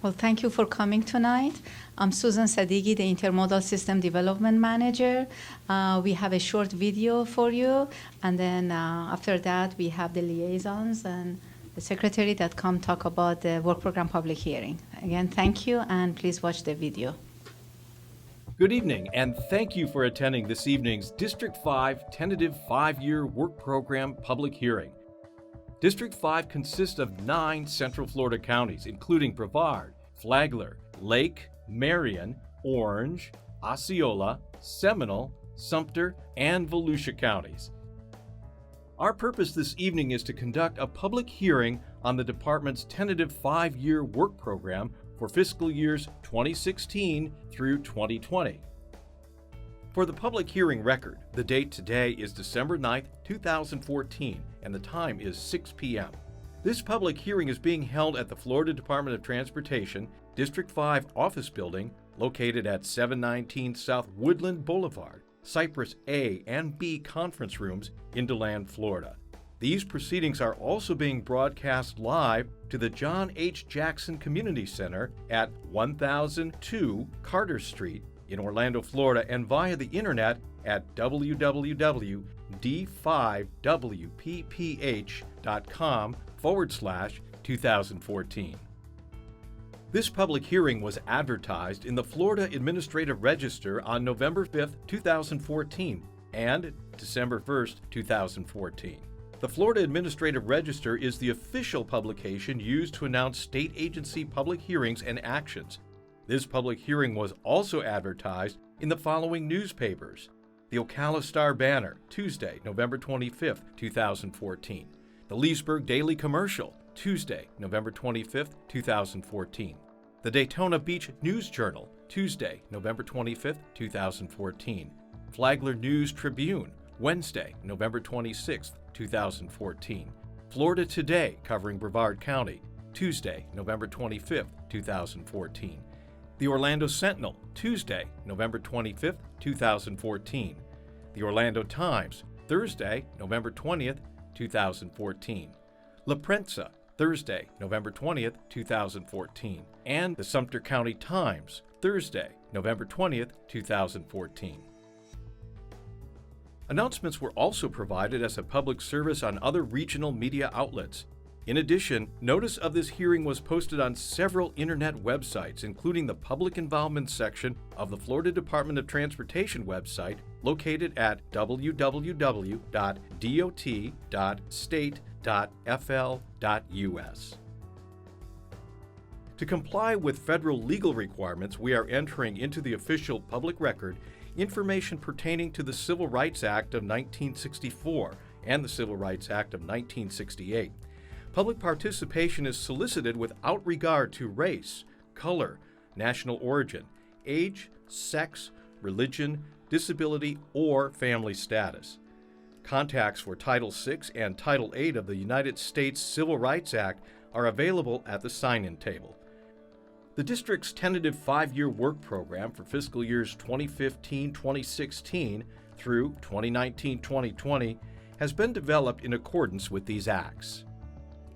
Well, thank you for coming tonight. I'm Susan Sadigi, the Intermodal System Development Manager. We have a short video for you, and then after that, we have the liaisons and the secretary that come talk about the work program public hearing. Again, thank you, and please watch the video. Good evening, and thank you for attending this evening's District 5 tentative 5-year work program public hearing. District 5 consists of 9 Central Florida counties, including Brevard, Flagler, Lake, Marion, Orange, Osceola, Seminole, Sumter, and Volusia counties. Our purpose this evening is to conduct a public hearing on the department's tentative 5-year work program for fiscal years 2016 through 2020. For the public hearing record, the date today is December 9th, 2014, and the time is 6 p.m. This public hearing is being held at the Florida Department of Transportation, District 5 Office Building, located at 719 South Woodland Boulevard, Cypress A and B Conference Rooms in DeLand, Florida. These proceedings are also being broadcast live to the John H. Jackson Community Center at 1002 Carter Street in Orlando, Florida, and via the internet at www.d5wpph.com/2014. This public hearing was advertised in the Florida Administrative Register on November 5, 2014 and December 1, 2014. The Florida Administrative Register is the official publication used to announce state agency public hearings and actions. This public hearing was also advertised in the following newspapers: the Ocala Star-Banner, Tuesday, November 25, 2014. The Leesburg Daily Commercial, Tuesday, November 25, 2014. The Daytona Beach News Journal, Tuesday, November 25, 2014. Flagler News Tribune, Wednesday, November 26, 2014. Florida Today, covering Brevard County, Tuesday, November 25, 2014. The Orlando Sentinel, Tuesday, November 25, 2014. The Orlando Times, Thursday, November 20th, 2014. La Prensa, Thursday, November 20th, 2014. And the Sumter County Times, Thursday, November 20th, 2014. Announcements were also provided as a public service on other regional media outlets. In addition, notice of this hearing was posted on several internet websites, including the Public Involvement section of the Florida Department of Transportation website, located at www.dot.state.fl.us. To comply with federal legal requirements, we are entering into the official public record information pertaining to the Civil Rights Act of 1964 and the Civil Rights Act of 1968. Public participation is solicited without regard to race, color, national origin, age, sex, religion, disability, or family status. Contacts for Title VI and Title VIII of the United States Civil Rights Act are available at the sign-in table. The district's tentative 5-year work program for fiscal years 2015-2016 through 2019-2020 has been developed in accordance with these acts.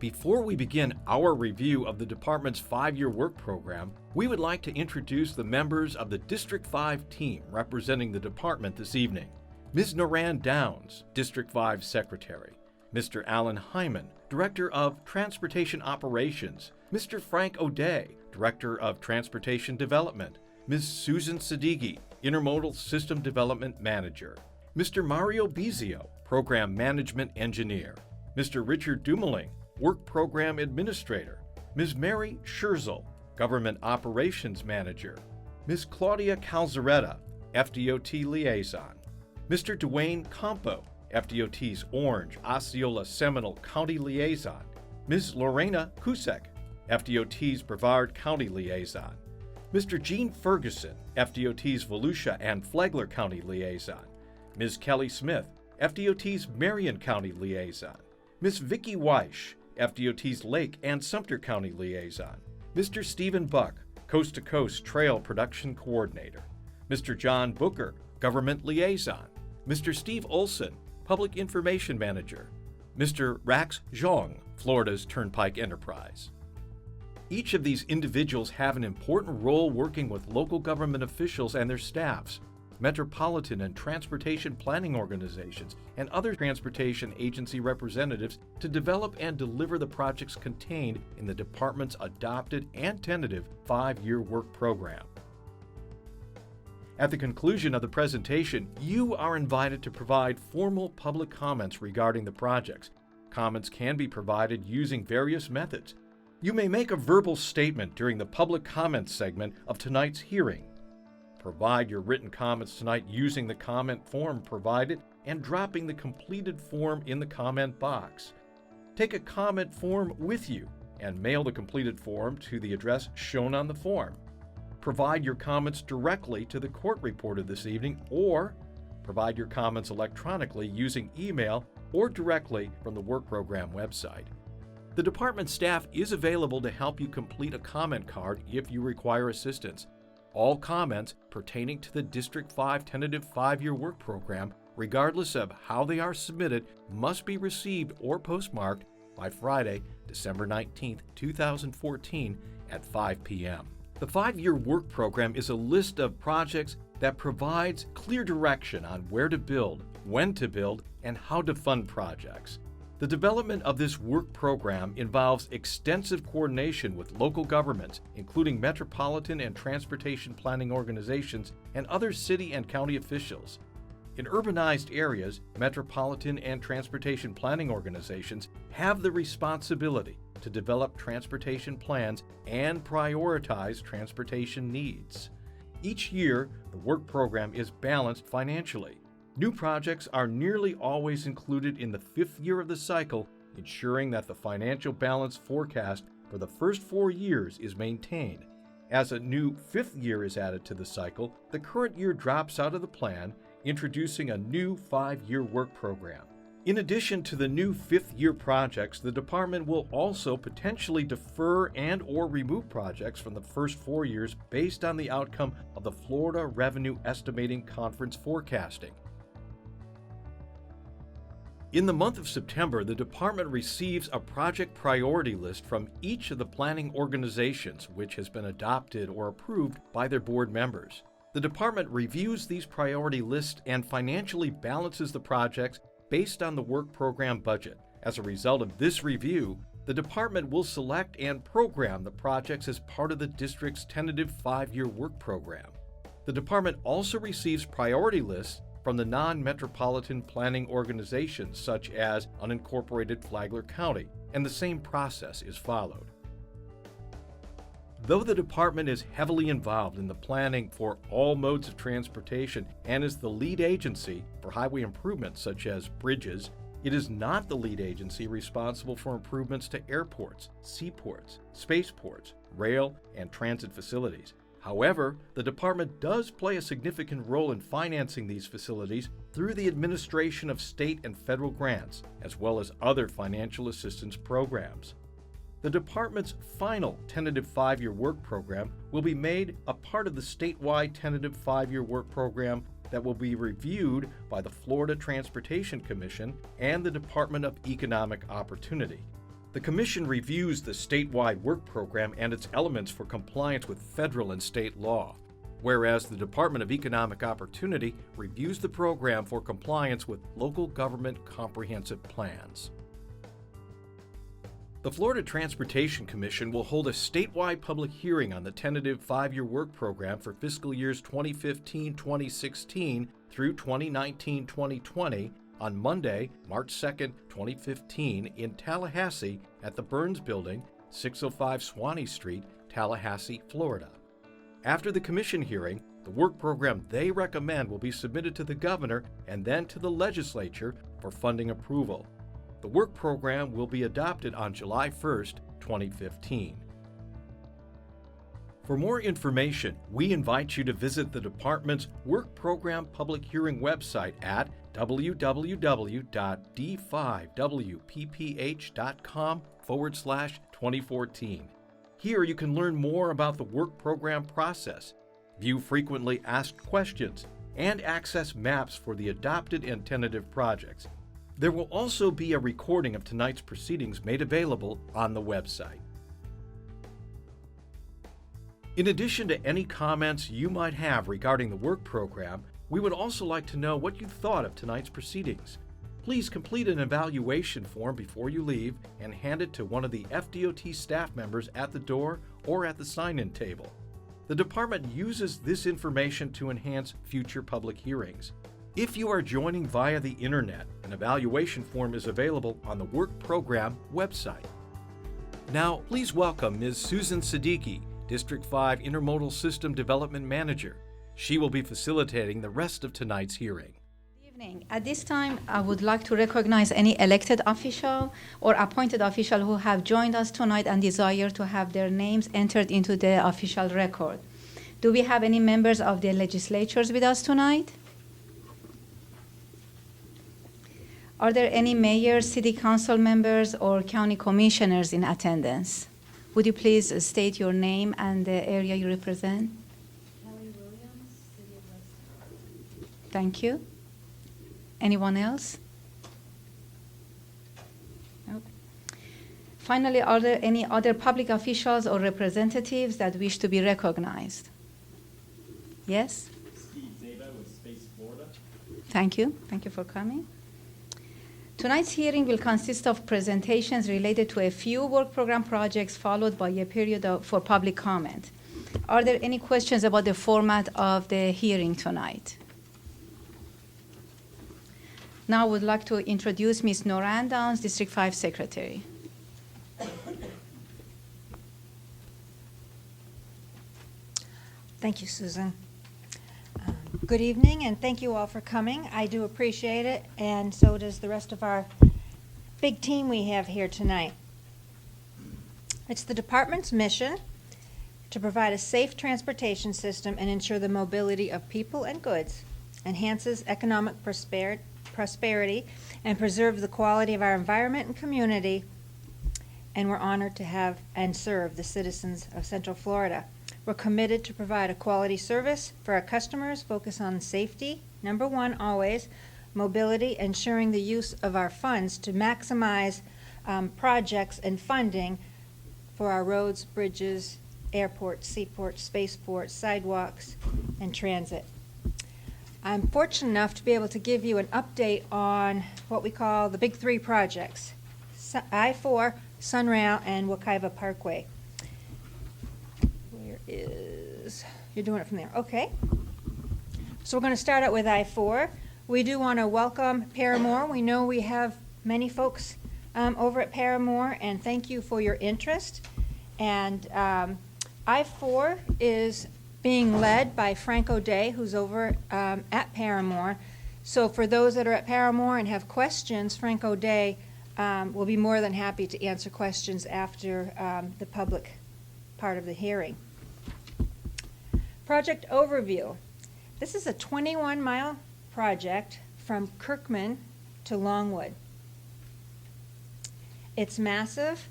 Before we begin our review of the department's 5-year work program, we would like to introduce the members of the District 5 team representing the department this evening. Ms. Noran Downs, District 5 Secretary. Mr. Alan Hyman, Director of Transportation Operations. Mr. Frank O'Day, Director of Transportation Development. Ms. Susan Sadigi, Intermodal System Development Manager. Mr. Mario Bizio, Program Management Engineer. Mr. Richard Dumoulin, Work Program Administrator. Ms. Mary Scherzel, Government Operations Manager. Ms. Claudia Calzaretta, FDOT Liaison. Mr. Dwayne Campo, FDOT's Orange, Osceola, Seminole County Liaison. Ms. Lorena Kusek, FDOT's Brevard County Liaison. Mr. Gene Ferguson, FDOT's Volusia and Flagler County Liaison. Ms. Kelly Smith, FDOT's Marion County Liaison. Ms. Vicki Weish, FDOT's Lake and Sumter County Liaison. Mr. Stephen Buck, Coast to Coast Trail Production Coordinator. Mr. John Booker, Government Liaison. Mr. Steve Olson, Public Information Manager. Mr. Rax Zhong, Florida's Turnpike Enterprise. Each of these individuals have an important role working with local government officials and their staffs, metropolitan and transportation planning organizations, and other transportation agency representatives to develop and deliver the projects contained in the department's adopted and tentative 5-year work program. At the conclusion of the presentation, you are invited to provide formal public comments regarding the projects. Comments can be provided using various methods. You may make a verbal statement during the public comments segment of tonight's hearing. Provide your written comments tonight using the comment form provided and dropping the completed form in the comment box. Take a comment form with you and mail the completed form to the address shown on the form. Provide your comments directly to the court reporter this evening, or provide your comments electronically using email or directly from the work program website. The department staff is available to help you complete a comment card if you require assistance. All comments pertaining to the District 5 tentative 5-year work program, regardless of how they are submitted, must be received or postmarked by Friday, December 19, 2014 at 5 p.m. The 5-year work program is a list of projects that provides clear direction on where to build, when to build, and how to fund projects. The development of this work program involves extensive coordination with local governments, including metropolitan and transportation planning organizations and other city and county officials. In urbanized areas, metropolitan and transportation planning organizations have the responsibility to develop transportation plans and prioritize transportation needs. Each year, the work program is balanced financially. New projects are nearly always included in the 5th year of the cycle, ensuring that the financial balance forecast for the first 4 years is maintained. As a new 5th year is added to the cycle, the current year drops out of the plan, introducing a new 5-year work program. In addition to the new 5th year projects, the department will also potentially defer and/or remove projects from the first 4 years based on the outcome of the Florida Revenue Estimating Conference forecasting. In the month of September, the department receives a project priority list from each of the planning organizations, which has been adopted or approved by their board members. The department reviews these priority lists and financially balances the projects based on the work program budget. As a result of this review, the department will select and program the projects as part of the district's tentative 5-year work program. The department also receives priority lists from the non-metropolitan planning organizations such as unincorporated Flagler County, and the same process is followed. Though the department is heavily involved in the planning for all modes of transportation and is the lead agency for highway improvements such as bridges, it is not the lead agency responsible for improvements to airports, seaports, spaceports, rail, and transit facilities. However, the department does play a significant role in financing these facilities through the administration of state and federal grants, as well as other financial assistance programs. The department's final tentative 5-year work program will be made a part of the statewide tentative 5-year work program that will be reviewed by the Florida Transportation Commission and the Department of Economic Opportunity. The Commission reviews the statewide work program and its elements for compliance with federal and state law, whereas the Department of Economic Opportunity reviews the program for compliance with local government comprehensive plans. The Florida Transportation Commission will hold a statewide public hearing on the tentative 5-year work program for fiscal years 2015-2016 through 2019-2020 on Monday, March 2, 2015 in Tallahassee at the Burns Building, 605 Swanee Street, Tallahassee, Florida. After the commission hearing, the work program they recommend will be submitted to the governor and then to the legislature for funding approval. The work program will be adopted on July 1, 2015. For more information, we invite you to visit the department's Work Program Public Hearing website at www.d5wpph.com/2014. Here you can learn more about the work program process, view frequently asked questions, and access maps for the adopted and tentative projects. There will also be a recording of tonight's proceedings made available on the website. In addition to any comments you might have regarding the work program, we would also like to know what you thought of tonight's proceedings. Please complete an evaluation form before you leave and hand it to one of the FDOT staff members at the door or at the sign-in table. The department uses this information to enhance future public hearings. If you are joining via the internet, an evaluation form is available on the work program website. Now, please welcome Ms. Susan Siddiqui, District 5 Intermodal System Development Manager. She will be facilitating the rest of tonight's hearing. Good evening. At this time, I would like to recognize any elected official or appointed official who have joined us tonight and desire to have their names entered into the official record. Do we have any members of the legislatures with us tonight? Are there any mayors, city council members, or county commissioners in attendance? Would you please state your name and the area you represent? Thank you. Anyone else? Nope. Finally, are there any other public officials or representatives that wish to be recognized? Yes? Steve Zaba with Space Florida. Thank you. Thank you for coming. Tonight's hearing will consist of presentations related to a few work program projects followed by a period for public comment. Are there any questions about the format of the hearing tonight? Now I would like to introduce Ms. Noran Downs, District 5 Secretary. Thank you, Susan. Good evening, and thank you all for coming. I do appreciate it, and so does the rest of our big team we have here tonight. It's the department's mission to provide a safe transportation system and ensure the mobility of people and goods, enhances economic prosperity, and preserve the quality of our environment and community, and we're honored to have and serve the citizens of Central Florida. We're committed to provide a quality service for our customers, focus on safety, number one always, mobility, ensuring the use of our funds to maximize projects and funding for our roads, bridges, airports, seaports, spaceports, sidewalks, and transit. I'm fortunate enough to be able to give you an update on what we call the big three projects, I-4, Sunrail, and Wekiva Parkway. You're doing it from there. Okay. So we're going to start out with I-4. We do want to welcome Paramore. We know we have many folks over at Paramore, and thank you for your interest. And I-4 is being led by Frank O'Day, who's over at Paramore. So for those that are at Paramore and have questions, Frank O'Day will be more than happy to answer questions after the public part of the hearing. Project overview. This is a 21-mile project from Kirkman to Longwood. It's massive,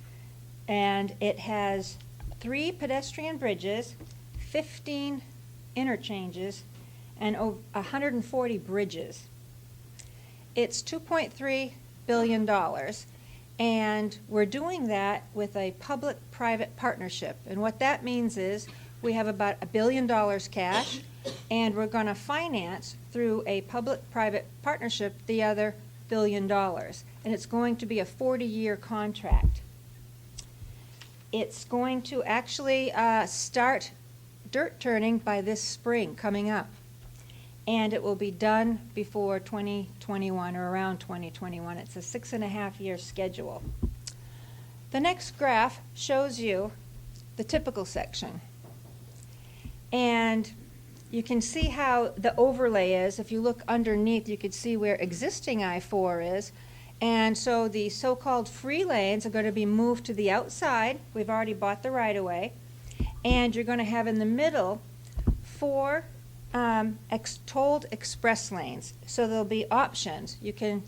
and it has 3 pedestrian bridges, 15 interchanges, and 140 bridges. It's $2.3 billion, and we're doing that with a public-private partnership. And what that means is we have about $1 billion cash, and we're going to finance through a public-private partnership the other $1 billion. And it's going to be a 40-year contract. It's going to actually start dirt turning by this spring coming up. And it will be done before 2021 or around 2021. It's a 6.5-year schedule. The next graph shows you the typical section. And you can see how the overlay is. If you look underneath, you can see where existing I-4 is. And so the so-called free lanes are going to be moved to the outside. We've already bought the right-of-way. And you're going to have in the middle 4 tolled express lanes. So there'll be options. You can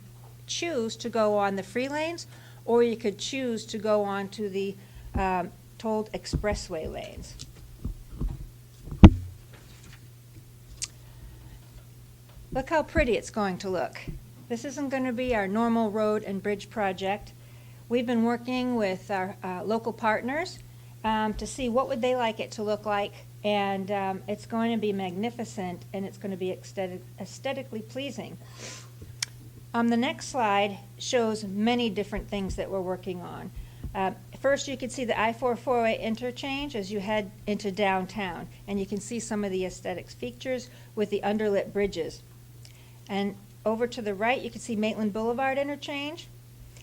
choose to go on the free lanes, or you could choose to go on to the tolled expressway lanes. Look how pretty it's going to look. This isn't going to be our normal road and bridge project. We've been working with our local partners, to see what would they like it to look like, and it's going to be magnificent, and it's going to be aesthetically pleasing. The next slide shows many different things that we're working on. First, you can see the I-4 four-way interchange as you head into downtown, and you can see some of the aesthetics features with the underlit bridges. And over to the right, you can see Maitland Boulevard interchange,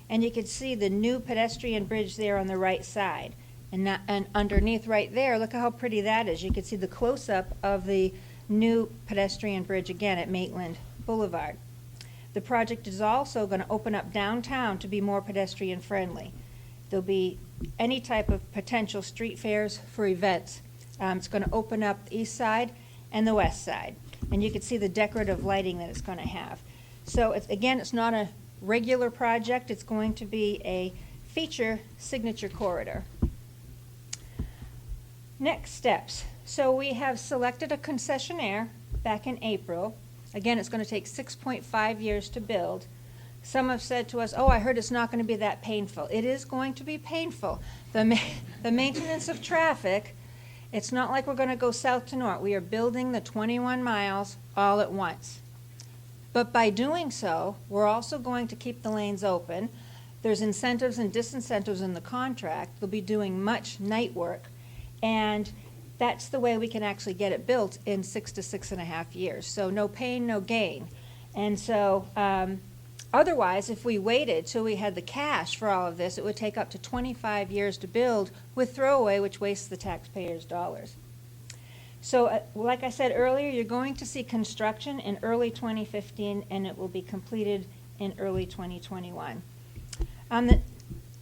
and you can see the new pedestrian bridge there on the right side. And underneath right there, look at how pretty that is. You can see the close-up of the new pedestrian bridge again at Maitland Boulevard. The project is also going to open up downtown to be more pedestrian friendly. There'll be any type of potential street fairs for events. It's going to open up the east side and the west side. And you can see the decorative lighting that it's going to have. So it's not a regular project. It's going to be a feature signature corridor. Next steps. So we have selected a concessionaire back in April. Again, it's going to take 6.5 years to build. Some have said to us, oh, I heard it's not going to be that painful. It is going to be painful. The maintenance of traffic, it's not like we're going to go south to north. We are building the 21 miles all at once. But by doing so, we're also going to keep the lanes open. There's incentives and disincentives in the contract. They'll be doing much night work. And that's the way we can actually get it built in 6 to 6.5 years. So no pain, no gain. And so otherwise, if we waited till we had the cash for all of this, it would take up to 25 years to build with throwaway, which wastes the taxpayers' dollars. So like I said earlier, you're going to see construction in early 2015, and it will be completed in early 2021. The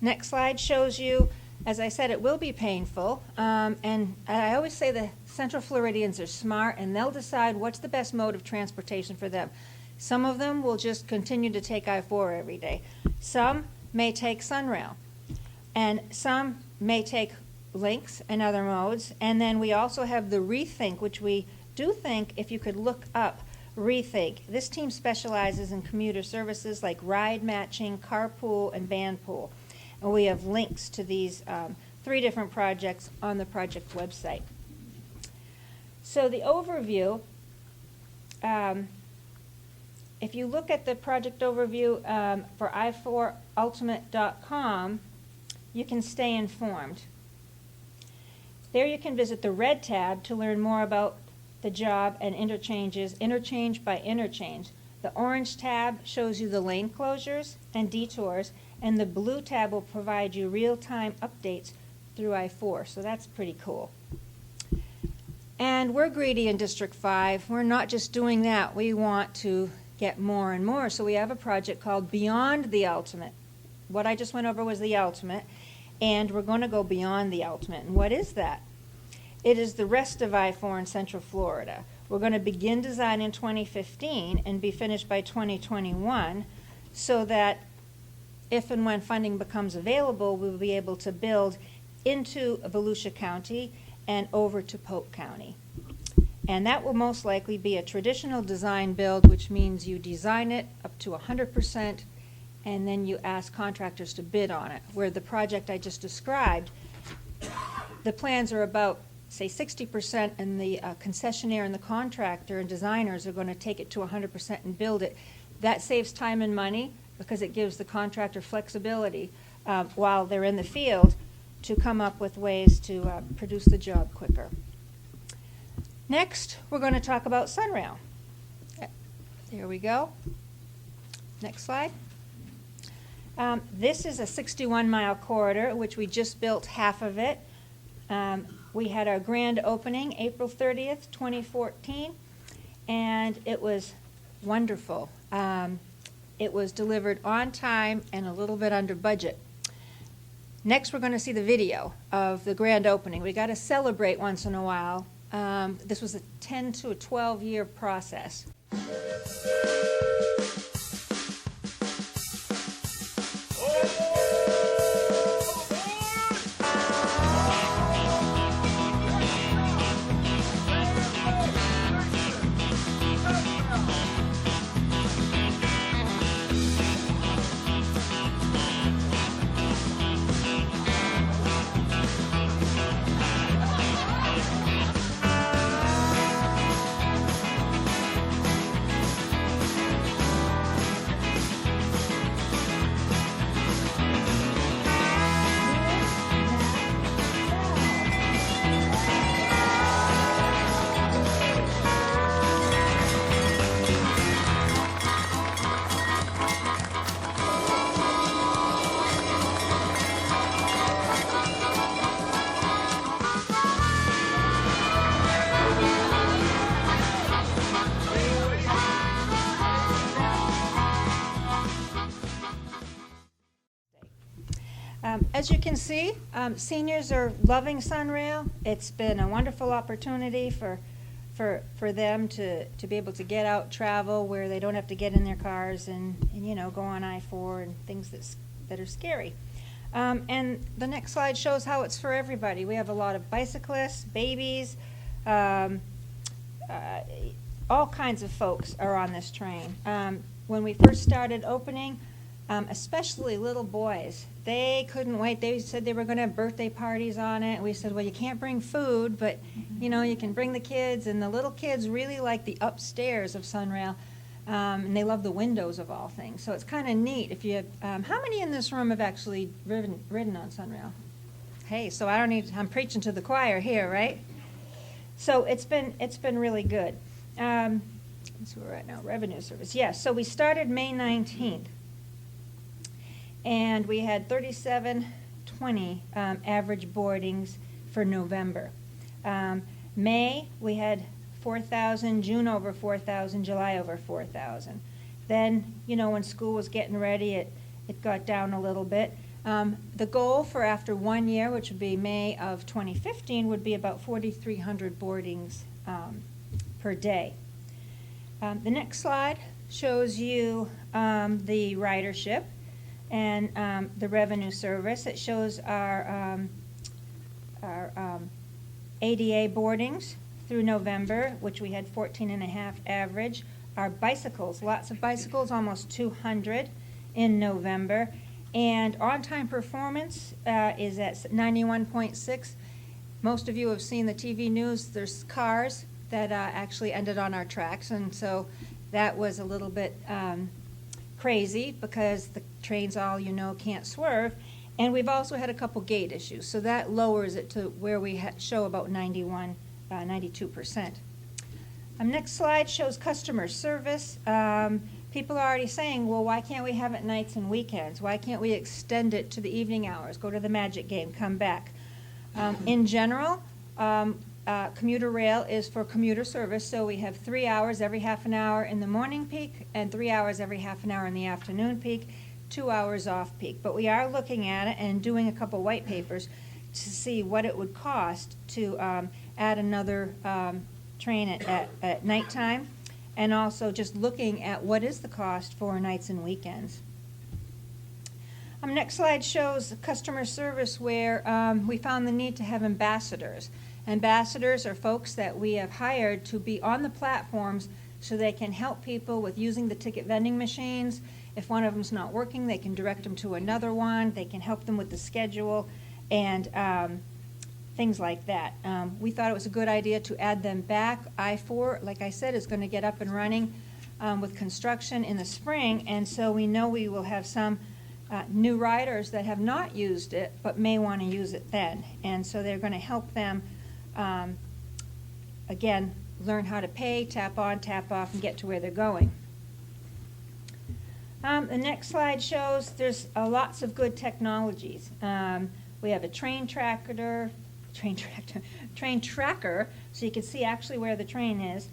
next slide shows you, as I said, it will be painful, and I always say the Central Floridians are smart, and they'll decide what's the best mode of transportation for them. Some of them will just continue to take I-4 every day. Some may take Sunrail, and some may take Lynx and other modes. And then we also have the Rethink, which we do think, if you could look up Rethink. This team specializes in commuter services like ride matching, carpool, and van pool. And we have links to these 3 different projects on the project website. So the overview, if you look at the project overview for i4ultimate.com, you can stay informed. There you can visit the red tab to learn more about the job and interchanges, interchange by interchange. The orange tab shows you the lane closures and detours, and the blue tab will provide you real-time updates through I-4, so that's pretty cool. And we're greedy in District 5. We're not just doing that. We want to get more and more, so we have a project called Beyond the Ultimate. What I just went over was the ultimate, and we're going to go beyond the ultimate. And what is that? It is the rest of I-4 in Central Florida. We're going to begin design in 2015 and be finished by 2021, so that if and when funding becomes available, we'll be able to build into Volusia County and over to Polk County. And that will most likely be a traditional design build, which means you design it up to 100%, and then you ask contractors to bid on it. Where the project I just described, the plans are about, say, 60%, and the concessionaire and the contractor and designers are going to take it to 100% and build it. That saves time and money because it gives the contractor flexibility while they're in the field to come up with ways to produce the job quicker. Next, we're going to talk about Sunrail. There we go. Next slide. This is a 61-mile corridor, which we just built half of it. We had our grand opening April 30th, 2014, and it was wonderful. It was delivered on time and a little bit under budget. Next, we're going to see the video of the grand opening. We got to celebrate once in a while. This was a 10 to a 12-year process. as you can see, seniors are loving Sunrail. It's been a wonderful opportunity for them to be able to get out, travel where they don't have to get in their cars and go on I-4 and things that are scary. And the next slide shows how it's for everybody. We have a lot of bicyclists, babies, all kinds of folks are on this train. When we first started opening, especially little boys, they couldn't wait. They said they were going to have birthday parties on it. We said, well, you can't bring food, but you can bring the kids. And the little kids really like the upstairs of Sunrail, and they love the windows of all things. So it's kind of neat. If you have, how many in this room have actually ridden on Sunrail? Hey, so I'm preaching to the choir here, right? So it's been really good. That's where we're at now, revenue service. Yes, so we started May 19th. And we had 3720 average boardings for November. May, we had 4,000, June over 4,000, July over 4,000. Then, when school was getting ready, it got down a little bit. The goal for after 1 year, which would be May of 2015, would be about 4,300 boardings per day. The next slide shows you the ridership and the revenue service. It shows our ADA boardings through November, which we had 14.5 average. Our bicycles, lots of bicycles, almost 200 in November. And on-time performance is at 91.6. Most of you have seen the TV news. There's cars that actually ended on our tracks, and so that was a little bit crazy because the trains all can't swerve. And we've also had a couple gate issues, so that lowers it to where we show about 92%. Next slide shows customer service. People are already saying, well, why can't we have it nights and weekends? Why can't we extend it to the evening hours, go to the Magic game, come back? In general, commuter rail is for commuter service, so we have 3 hours every half an hour in the morning peak and 3 hours every half an hour in the afternoon peak, 2 hours off peak. But we are looking at it and doing a couple white papers to see what it would cost to add another train at nighttime, and also just looking at what is the cost for nights and weekends. Next slide shows customer service, where we found the need to have ambassadors. Ambassadors are folks that we have hired to be on the platforms so they can help people with using the ticket vending machines. If one of them's not working, they can direct them to another one. They can help them with the schedule and things like that. We thought it was a good idea to add them back. I-4, like I said, is going to get up and running with construction in the spring, and so we know we will have some new riders that have not used it but may want to use it then. And so they're going to help them, again, learn how to pay, tap on, tap off, and get to where they're going. The next slide shows there's lots of good technologies. We have a train tracker, so you can see actually where the train is.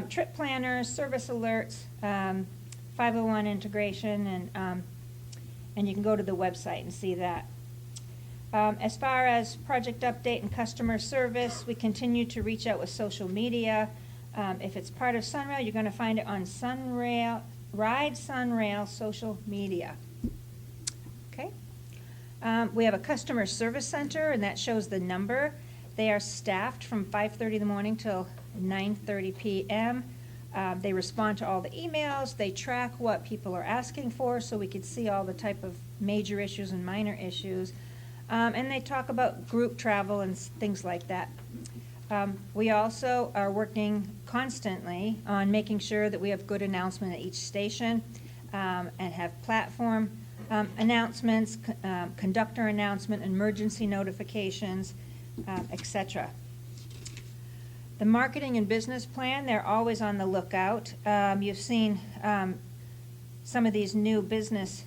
Trip planners, service alerts, 501 integration, and you can go to the website and see that. As far as project update and customer service, we continue to reach out with social media. If it's part of Sunrail, you're going to find it on Sunrail, Ride Sunrail social media. Okay. We have a customer service center, and that shows the number. They are staffed from 5:30 in the morning till 9:30 p.m. They respond to all the emails. They track what people are asking for, so we could see all the type of major issues and minor issues. And they talk about group travel and things like that. We also are working constantly on making sure that we have good announcement at each station, and have platform announcements, conductor announcement, emergency notifications, etc. The marketing and business plan, they're always on the lookout. You've seen some of these new business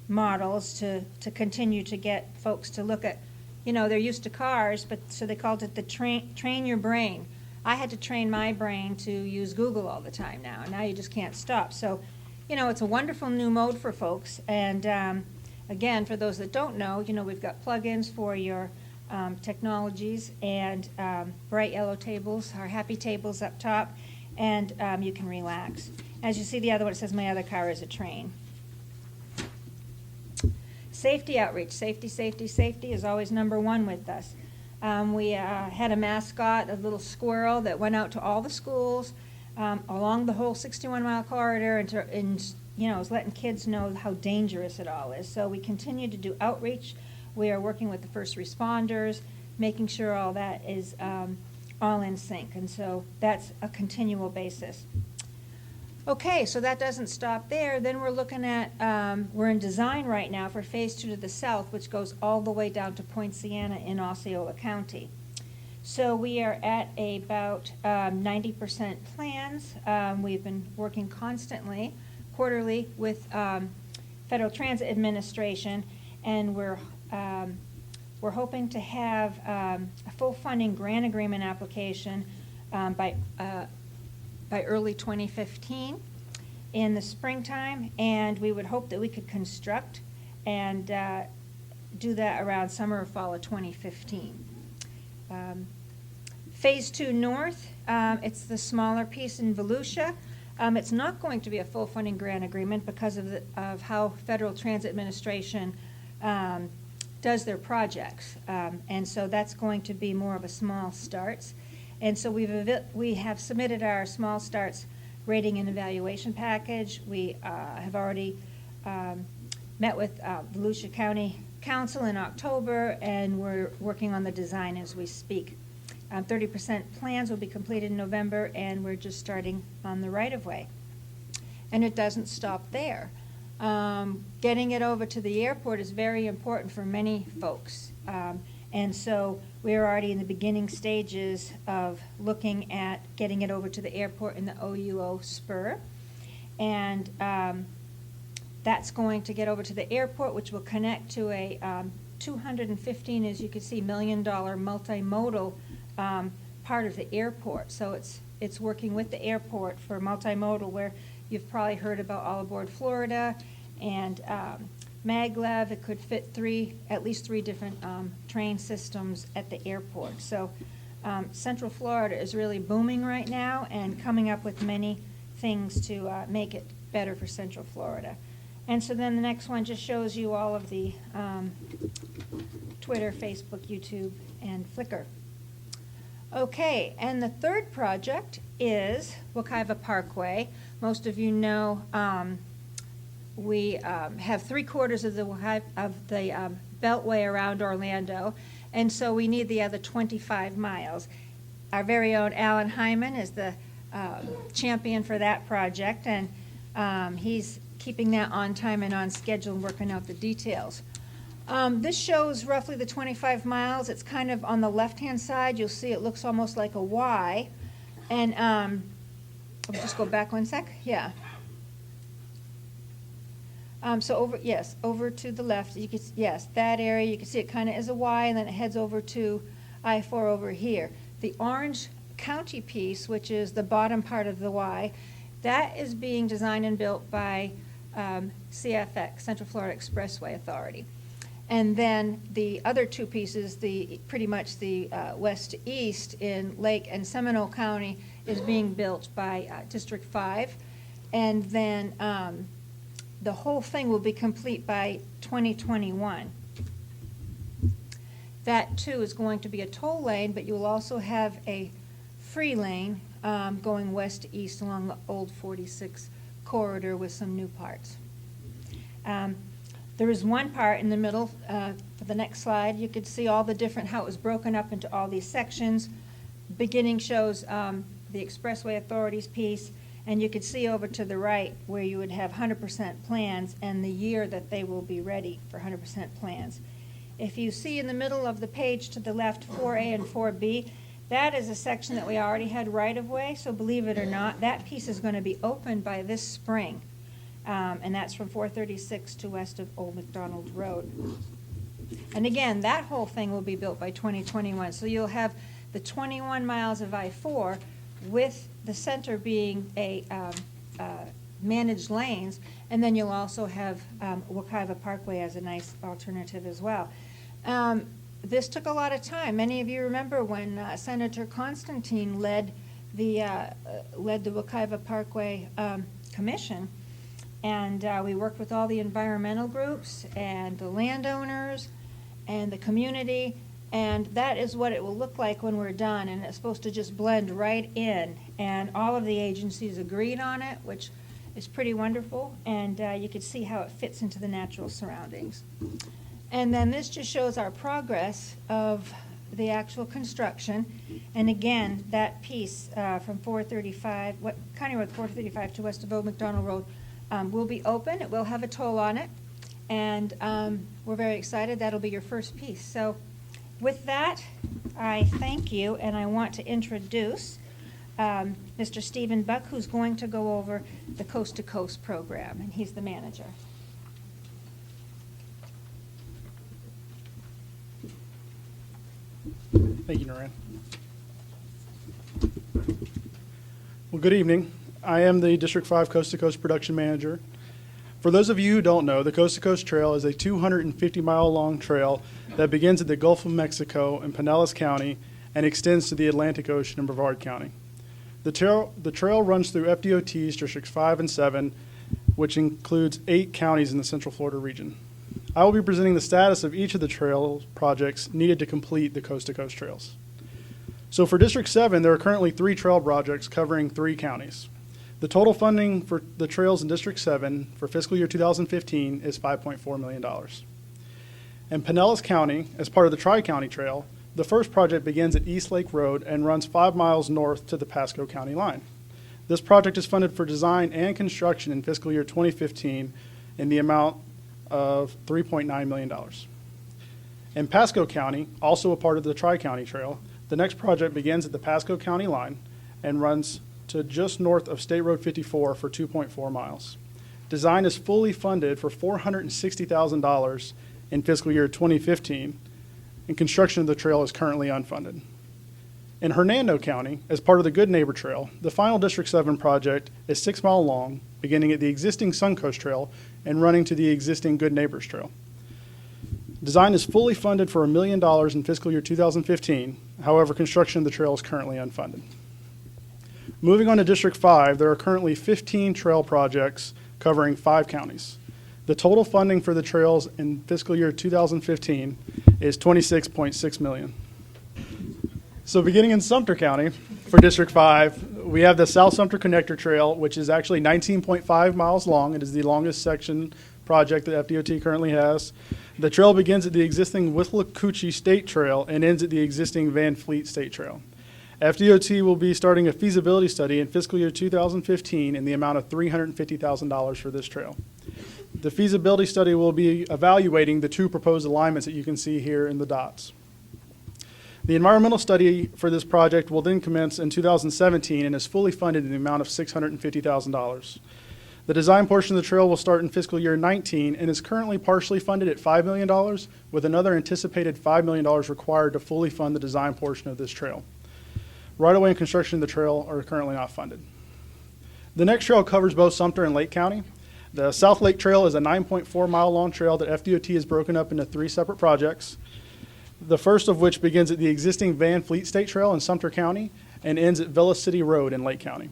models to continue to get folks to look at, they're used to cars, but so they called it the train your brain. I had to train my brain to use Google all the time now. Now you just can't stop. So, it's a wonderful new mode for folks, and again, for those that don't know, we've got plugins for your technologies and bright yellow tables, our happy tables up top, and you can relax. As you see, the other one, it says my other car is a train. Safety outreach. Safety, safety, safety is always number one with us. We had a mascot, a little squirrel, that went out to all the schools along the whole 61-mile corridor and was letting kids know how dangerous it all is. So we continue to do outreach. We are working with the first responders, making sure all that is all in sync. And so that's a continual basis. Okay, so that doesn't stop there. Then we're looking at, we're in design right now for Phase 2 to the south, which goes all the way down to Point Siena in Osceola County. So we are at about 90% plans. We've been working constantly, quarterly, with Federal Transit Administration, and we're hoping to have a full funding grant agreement application by early 2015 in the springtime, and we would hope that we could construct and do that around summer or fall of 2015. Phase 2 North, it's the smaller piece in Volusia. It's not going to be a full funding grant agreement because of how Federal Transit Administration does their projects. And so that's going to be more of a small starts. And so we have submitted our small starts rating and evaluation package. We have already met with Volusia County Council in October, and we're working on the design as we speak. 30% plans will be completed in November, and we're just starting on the right-of-way. And it doesn't stop there. Getting it over to the airport is very important for many folks. And so we're already in the beginning stages of looking at getting it over to the airport in the OUO spur. And that's going to get over to the airport, which will connect to a 215, as you can see, $1 million multimodal part of the airport. So it's working with the airport for multimodal, where you've probably heard about All Aboard Florida and maglev. It could fit at least three different train systems at the airport. So Central Florida is really booming right now and coming up with many things to make it better for Central Florida. And so then the next one just shows you all of the Twitter, Facebook, YouTube, and Flickr. Okay, and the third project is Wekiva Parkway. Most of you know we have 3/4 of the beltway around Orlando, and so we need the other 25 miles. Our very own Alan Hyman is the champion for that project, and he's keeping that on time and on schedule and working out the details. This shows roughly the 25 miles. It's kind of on the left-hand side. You'll see it looks almost like a Y. And I'll just go back one sec. Yeah. So over to the left. You can, yes, that area. You can see it kind of is a Y, and then it heads over to I-4 over here. The Orange County piece, which is the bottom part of the Y, that is being designed and built by CFX, Central Florida Expressway Authority. And then the other two pieces, pretty much the west to east in Lake and Seminole County, is being built by District 5. And then the whole thing will be complete by 2021. That too is going to be a toll lane, but you will also have a free lane going west to east along the old 46 corridor with some new parts. There is one part in the middle, for the next slide, you could see all the different, how it was broken up into all these sections. Beginning shows the Expressway Authority's piece, and you could see over to the right where you would have 100% plans and the year that they will be ready for 100% plans. If you see in the middle of the page to the left 4A and 4B, that is a section that we already had right-of-way, so believe it or not, that piece is going to be opened by this spring. And that's from 436 to west of Old McDonald Road. And again, that whole thing will be built by 2021. So you'll have the 21 miles of I-4 with the center being a managed lanes, And then you'll also have Wekiva Parkway as a nice alternative as well. This took a lot of time. Many of you remember when Senator Constantine led the Wekiva Parkway Commission, and we worked with all the environmental groups and the landowners and the community, and that is what it will look like when we're done, and it's supposed to just blend right in, and all of the agencies agreed on it, which is pretty wonderful, and you can see how it fits into the natural surroundings. And then this just shows our progress of the actual construction. And again, that piece from 435, County Road 435 to west of Old McDonald Road will be open. It will have a toll on it. And we're very excited. That'll be your first piece. So with that, I thank you, and I want to introduce Mr. Stephen Buck, who's going to go over the Coast to Coast program, and he's the manager. Thank you, Noreen. Well, good evening. I am the District 5 Coast to Coast Production Manager. For those of you who don't know, the Coast to Coast Trail is a 250-mile-long trail that begins at the Gulf of Mexico in Pinellas County and extends to the Atlantic Ocean in Brevard County. The trail runs through FDOT's Districts 5 and 7, which includes 8 counties in the Central Florida region. I will be presenting the status of each of the trail projects needed to complete the Coast to Coast trails. So for District 7, there are currently 3 trail projects covering 3 counties. The total funding for the trails in District 7 for fiscal year 2015 is $5.4 million. In Pinellas County, as part of the Tri-County Trail, the first project begins at East Lake Road and runs 5 miles north to the Pasco County line. This project is funded for design and construction in fiscal year 2015 in the amount of $3.9 million. In Pasco County, also a part of the Tri-County Trail, the next project begins at the Pasco County line and runs to just north of State Road 54 for 2.4 miles. Design is fully funded for $460,000 in fiscal year 2015, and construction of the trail is currently unfunded. In Hernando County, as part of the Good Neighbor Trail, the final District 7 project is 6 miles long, beginning at the existing Suncoast Trail and running to the existing Good Neighbors Trail. Design is fully funded for $1 million in fiscal year 2015. However, construction of the trail is currently unfunded. Moving on to District 5, there are currently 15 trail projects covering 5 counties. The total funding for the trails in fiscal year 2015 is $26.6 million. So beginning in Sumter County, for District 5, we have the South Sumter Connector Trail, which is actually 19.5 miles long. It is the longest section project that FDOT currently has. The trail begins at the existing Withlacoochee State Trail and ends at the existing Van Fleet State Trail. FDOT will be starting a feasibility study in fiscal year 2015 in the amount of $350,000 for this trail. The feasibility study will be evaluating the 2 proposed alignments that you can see here in the dots. The environmental study for this project will then commence in 2017 and is fully funded in the amount of $650,000. The design portion of the trail will start in fiscal year 19 and is currently partially funded at $5 million, with another anticipated $5 million required to fully fund the design portion of this trail. Right-of-way and construction of the trail are currently not funded. The next trail covers both Sumter and Lake County. The South Lake Trail is a 9.4 mile long trail that FDOT has broken up into 3 separate projects. The first of which begins at the existing Van Fleet State Trail in Sumter County and ends at Villa City Road in Lake County.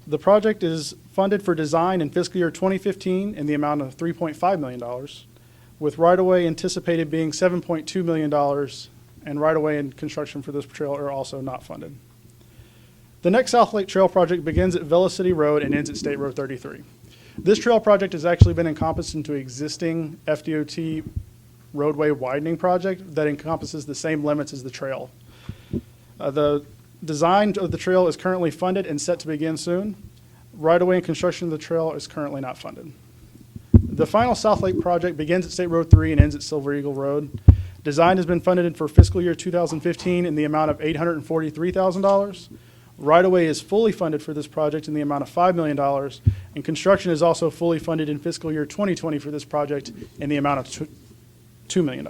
The project is funded for design in fiscal year 2015 in the amount of $3.5 million, with right-of-way anticipated being $7.2 million, and right-of-way and construction for this trail are also not funded. The next South Lake Trail project begins at Villa City Road and ends at State Road 33. This trail project has actually been encompassed into existing FDOT roadway widening project that encompasses the same limits as the trail. The design of the trail is currently funded and set to begin soon. Right-of-way and construction of the trail is currently not funded. The final South Lake project begins at State Road 3 and ends at Silver Eagle Road. Design has been funded for fiscal year 2015 in the amount of $843,000. Right-of-way is fully funded for this project in the amount of $5 million, and construction is also fully funded in fiscal year 2020 for this project in the amount of $2 million.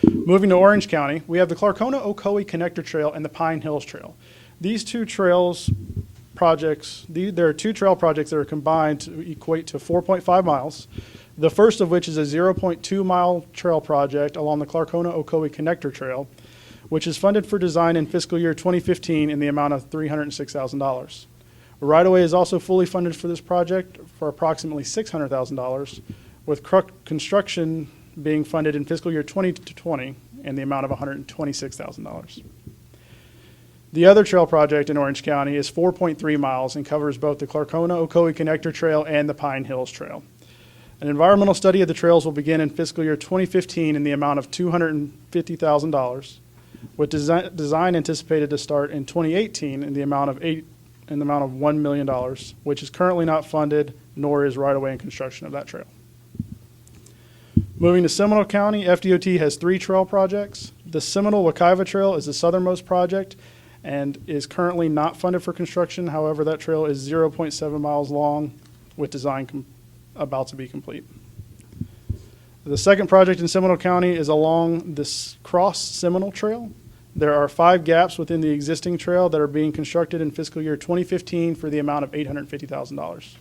Moving to Orange County, we have the Clarkona-Ocoee Connector Trail and the Pine Hills Trail. These 2 trails projects, there are two trail projects that are combined to equate to 4.5 miles. The first of which is a 0.2 mile trail project along the Clarkona-Ocoee Connector Trail, which is funded for design in fiscal year 2015 in the amount of $306,000. Right-of-way is also fully funded for this project for approximately $600,000, with construction being funded in fiscal year 2020 in the amount of $126,000. The other trail project in Orange County is 4.3 miles and covers both the Clarkona-Ocoee Connector Trail and the Pine Hills Trail. An environmental study of the trails will begin in fiscal year 2015 in the amount of $250,000, with design anticipated to start in 2018 in the amount of $1 million, which is currently not funded, nor is right-of-way and construction of that trail. Moving to Seminole County, FDOT has 3 trail projects. The Seminole-Wekiva Trail is the southernmost project and is currently not funded for construction. However, that trail is 0.7 miles long, with design about to be complete. The second project in Seminole County is along this Cross Seminole Trail. There are 5 gaps within the existing trail that are being constructed in fiscal year 2015 for the amount of $850,000.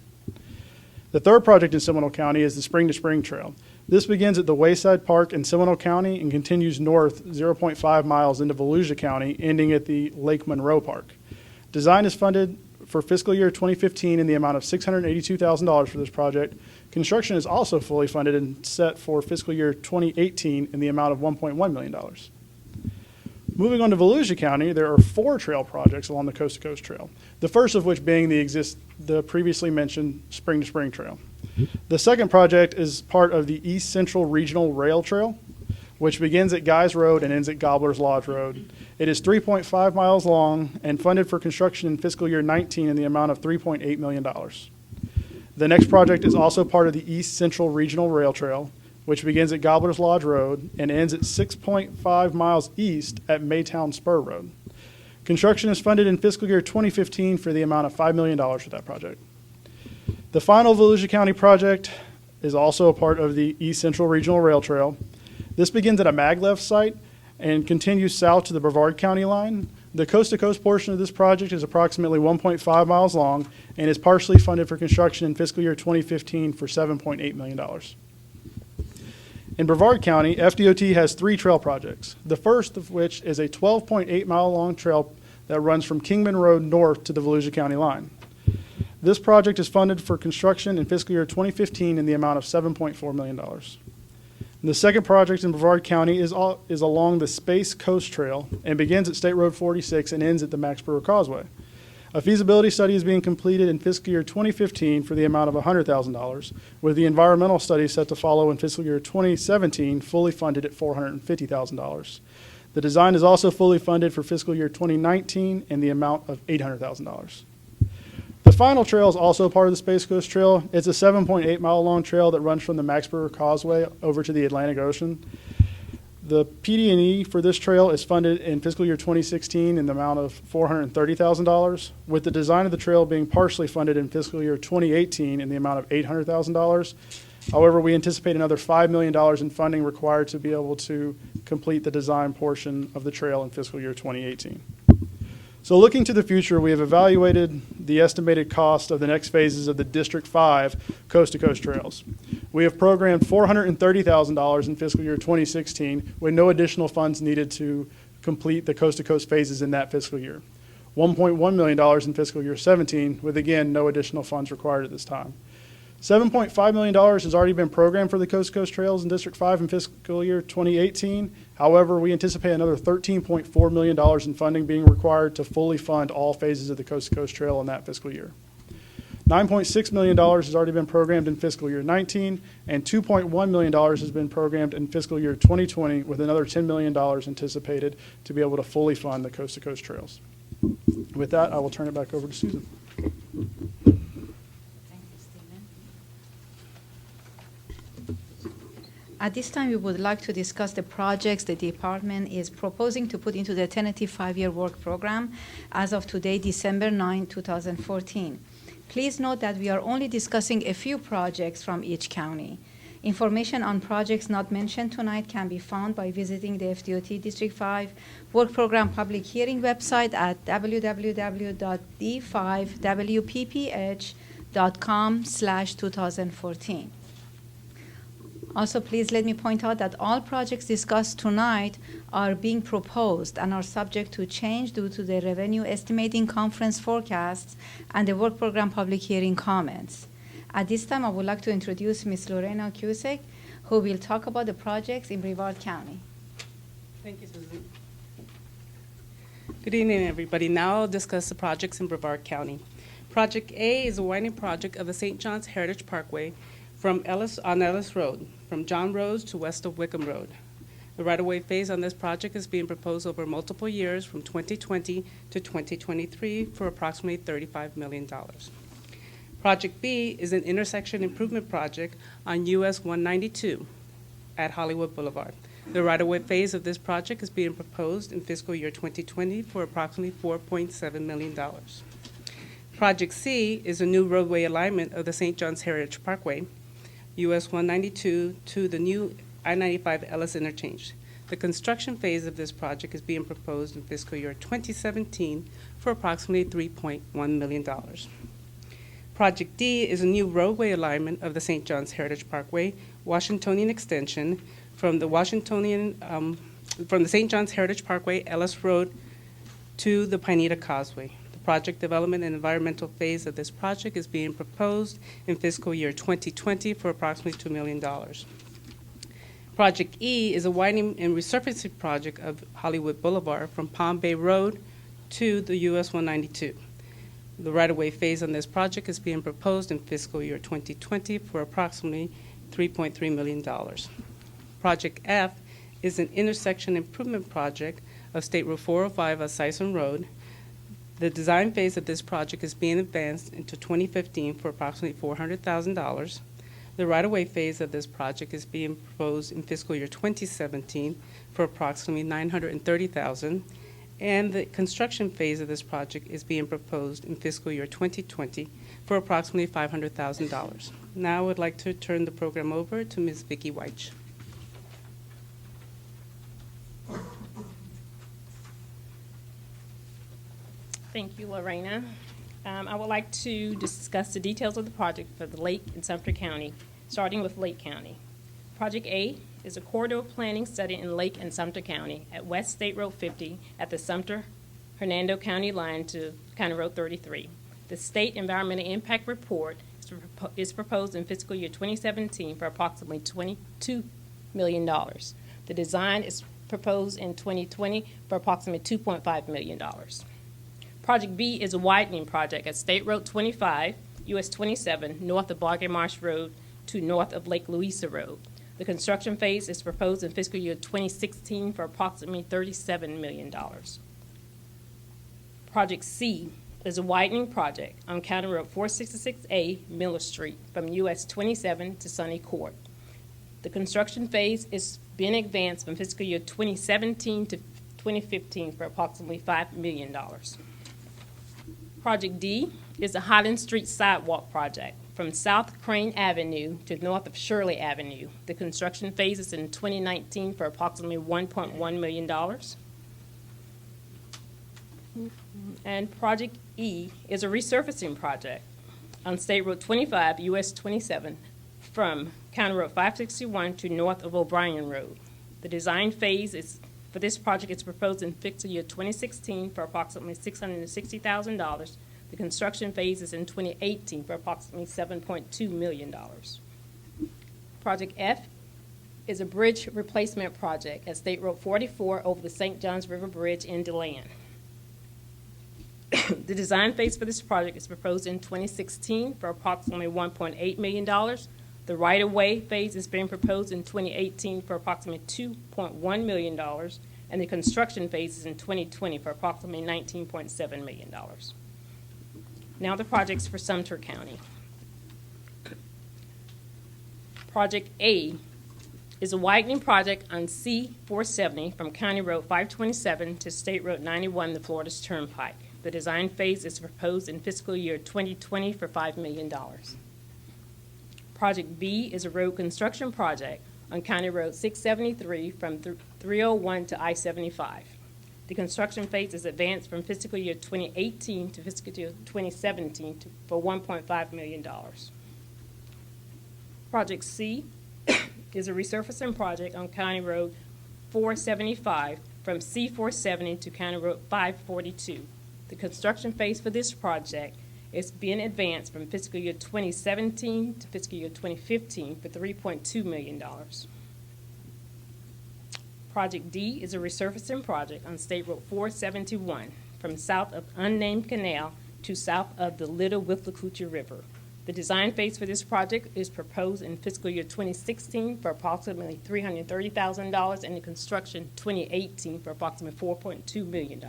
The third project in Seminole County is the Spring to Spring Trail. This begins at the Wayside Park in Seminole County and continues north 0.5 miles into Volusia County, ending at the Lake Monroe Park. Design is funded for fiscal year 2015 in the amount of $682,000 for this project. Construction is also fully funded and set for fiscal year 2018 in the amount of $1.1 million. Moving on to Volusia County, there are 4 trail projects along the Coast to Coast Trail, the first of which being the previously mentioned Spring to Spring Trail. The second project is part of the East Central Regional Rail Trail, which begins at Guys Road and ends at Gobbler's Lodge Road. It is 3.5 miles long and funded for construction in fiscal year 19 in the amount of $3.8 million. The next project is also part of the East Central Regional Rail Trail, which begins at Gobbler's Lodge Road and ends at 6.5 miles east at Maytown Spur Road. Construction is funded in fiscal year 2015 for the amount of $5 million for that project. The final Volusia County project is also a part of the East Central Regional Rail Trail. This begins at a maglev site and continues south to the Brevard County line. The coast-to-coast portion of this project is approximately 1.5 miles long and is partially funded for construction in fiscal year 2015 for $7.8 million. In Brevard County, FDOT has 3 trail projects, the first of which is a 12.8 mile long trail that runs from Kingman Road north to the Volusia County line. This project is funded for construction in fiscal year 2015 in the amount of $7.4 million. The second project in Brevard County is along the Space Coast Trail and begins at State Road 46 and ends at the Max Brewer Causeway. A feasibility study is being completed in fiscal year 2015 for the amount of $100,000, with the environmental study set to follow in fiscal year 2017, fully funded at $450,000. The design is also fully funded for fiscal year 2019 in the amount of $800,000. The final trail is also part of the Space Coast Trail. It's a 7.8 mile long trail that runs from the Max Brewer Causeway over to the Atlantic Ocean. The PD&E for this trail is funded in fiscal year 2016 in the amount of $430,000, with the design of the trail being partially funded in fiscal year 2018 in the amount of $800,000. However, we anticipate another $5 million in funding required to be able to complete the design portion of the trail in fiscal year 2018. So looking to the future, we have evaluated the estimated cost of the next phases of the District 5 coast-to-coast trails. We have programmed $430,000 in fiscal year 2016 with no additional funds needed to complete the coast-to-coast phases in that fiscal year. $1.1 million in fiscal year 17 with, again, no additional funds required at this time. $7.5 million has already been programmed for the coast-to-coast trails in District 5 in fiscal year 2018. However, we anticipate another $13.4 million in funding being required to fully fund all phases of the coast-to-coast trail in that fiscal year. $9.6 million has already been programmed in fiscal year 19, and $2.1 million has been programmed in fiscal year 2020, with another $10 million anticipated to be able to fully fund the coast-to-coast trails. With that, I will turn it back over to Susan. At this time, we would like to discuss the projects the department is proposing to put into the tentative 5-year work program as of today, December 9, 2014. Please note that we are only discussing a few projects from each county. Information on projects not mentioned tonight can be found by visiting the FDOT District 5 Work Program Public Hearing website at www.d5wpph.com/2014. Also, please let me point out that all projects discussed tonight are being proposed and are subject to change due to the revenue estimating conference forecasts and the work program public hearing comments. At this time, I would like to introduce Ms. Lorena Cusick, who will talk about the projects in Brevard County. Thank you, Susan. Good evening, everybody. Now I'll discuss the projects in Brevard County. Project A is a widening project of the St. John's Heritage Parkway on Ellis Road, from John Rose to west of Wickham Road. The right-of-way phase on this project is being proposed over multiple years from 2020 to 2023 for approximately $35 million. Project B is an intersection improvement project on US 192 at Hollywood Boulevard. The right-of-way phase of this project is being proposed in fiscal year 2020 for approximately $4.7 million. Project C is a new roadway alignment of the St. John's Heritage Parkway, US 192 to the new I-95 Ellis interchange. The construction phase of this project is being proposed in fiscal year 2017 for approximately $3.1 million. Project D is a new roadway alignment of the St. John's Heritage Parkway, Washingtonian extension from the St. John's Heritage Parkway, Ellis Road to the Pineda Causeway. Project development and environmental phase of this project is being proposed in fiscal year 2020 for approximately $2 million. Project E is a widening and resurfacing project of Hollywood Boulevard from Palm Bay Road to the US 192. The right-of-way phase on this project is being proposed in fiscal year 2020 for approximately $3.3 million. Project F is an intersection improvement project of State Road 405 at Sison Road. The design phase of this project is being advanced into 2015 for approximately $400,000. The right-of-way phase of this project is being proposed in fiscal year 2017 for approximately $930,000, and the construction phase of this project is being proposed in fiscal year 2020 for approximately $500,000. Now I would like to turn the program over to Ms. Vicki Weich. Thank you, Lorena. I would like to discuss the details of the project for the Lake and Sumter County, starting with Lake County. Project A is a corridor planning study in Lake and Sumter County at West State Road 50 at the Sumter-Hernando County line to County Road 33. The State Environmental Impact Report is proposed in fiscal year 2017 for approximately $22 million. The design is proposed in 2020 for approximately $2.5 million. Project B is a widening project at State Road 25, US 27, north of Bargain Marsh Road to north of Lake Louisa Road. The construction phase is proposed in fiscal year 2016 for approximately $37 million. Project C is a widening project on County Road 466A, Miller Street, from US 27 to Sunny Court. The construction phase is being advanced from fiscal year 2017 to 2015 for approximately $5 million. Project D is the Highland Street Sidewalk Project from South Crane Avenue to north of Shirley Avenue. The construction phase is in 2019 for approximately $1.1 million. And Project E is a resurfacing project on State Road 25, US 27, from County Road 561 to north of O'Brien Road. The design phase for this project is proposed in fiscal year 2016 for approximately $660,000. The construction phase is in 2018 for approximately $7.2 million. Project F is a bridge replacement project at State Road 44 over the St. Johns River Bridge in DeLand. The design phase for this project is proposed in 2016 for approximately $1.8 million. The right-of-way phase is being proposed in 2018 for approximately $2.1 million, and the construction phase is in 2020 for approximately $19.7 million. Now the projects for Sumter County. Project A is a widening project on C-470 from County Road 527 to State Road 91, the Florida's Turnpike. The design phase is proposed in fiscal year 2020 for $5 million. Project B is a road construction project on County Road 673 from 301 to I-75. The construction phase is advanced from fiscal year 2018 to fiscal year 2017 for $1.5 million. Project C is a resurfacing project on County Road 475 from C470 to County Road 542. The construction phase for this project is being advanced from fiscal year 2017 to fiscal year 2015 for $3.2 million. Project D is a resurfacing project on State Road 471 from south of Unnamed Canal to south of the Little Withlacoochee River. The design phase for this project is proposed in fiscal year 2016 for approximately $330,000 and the construction 2018 for approximately $4.2 million.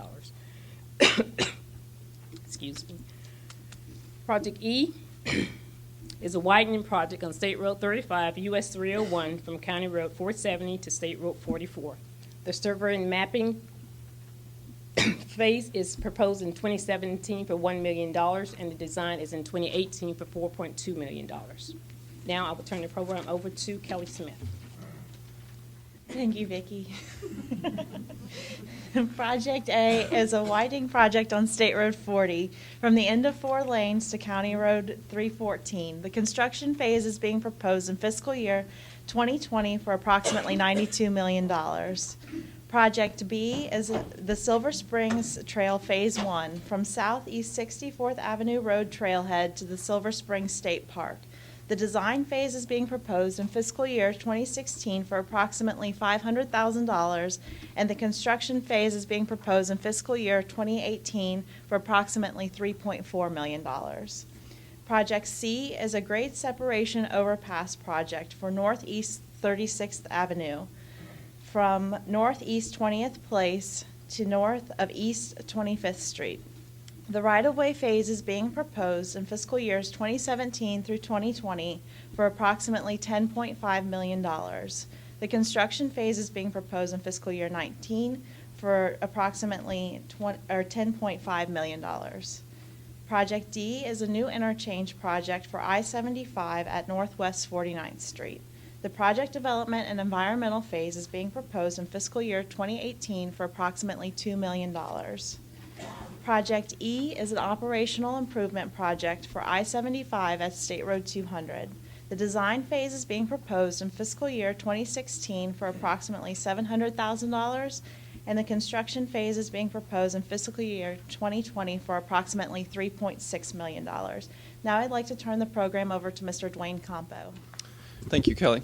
Excuse me. Project E is a widening project on State Road 35, US 301 from County Road 470 to State Road 44. The survey and mapping phase is proposed in 2017 for $1 million, and the design is in 2018 for $4.2 million. Now I will turn the program over to Kelly Smith. Thank you, Vicki. Project A is a widening project on State Road 40 from the end of 4 lanes to County Road 314. The construction phase is being proposed in fiscal year 2020 for approximately $92 million. Project B is the Silver Springs Trail Phase 1 from Southeast 64th Avenue Road Trailhead to the Silver Springs State Park. The design phase is being proposed in fiscal year 2016 for approximately $500,000, and the construction phase is being proposed in fiscal year 2018 for approximately $3.4 million. Project C is a grade separation overpass project for Northeast 36th Avenue from Northeast 20th Place to north of East 25th Street. The right-of-way phase is being proposed in fiscal years 2017 through 2020 for approximately $10.5 million. The construction phase is being proposed in fiscal year 19 for approximately $10.5 million. Project D is a new interchange project for I-75 at Northwest 49th Street. The project development and environmental phase is being proposed in fiscal year 2018 for approximately $2 million. Project E is an operational improvement project for I-75 at State Road 200. The design phase is being proposed in fiscal year 2016 for approximately $700,000, and the construction phase is being proposed in fiscal year 2020 for approximately $3.6 million. Now I'd like to turn the program over to Mr. Dwayne Campo. Thank you, Kelly.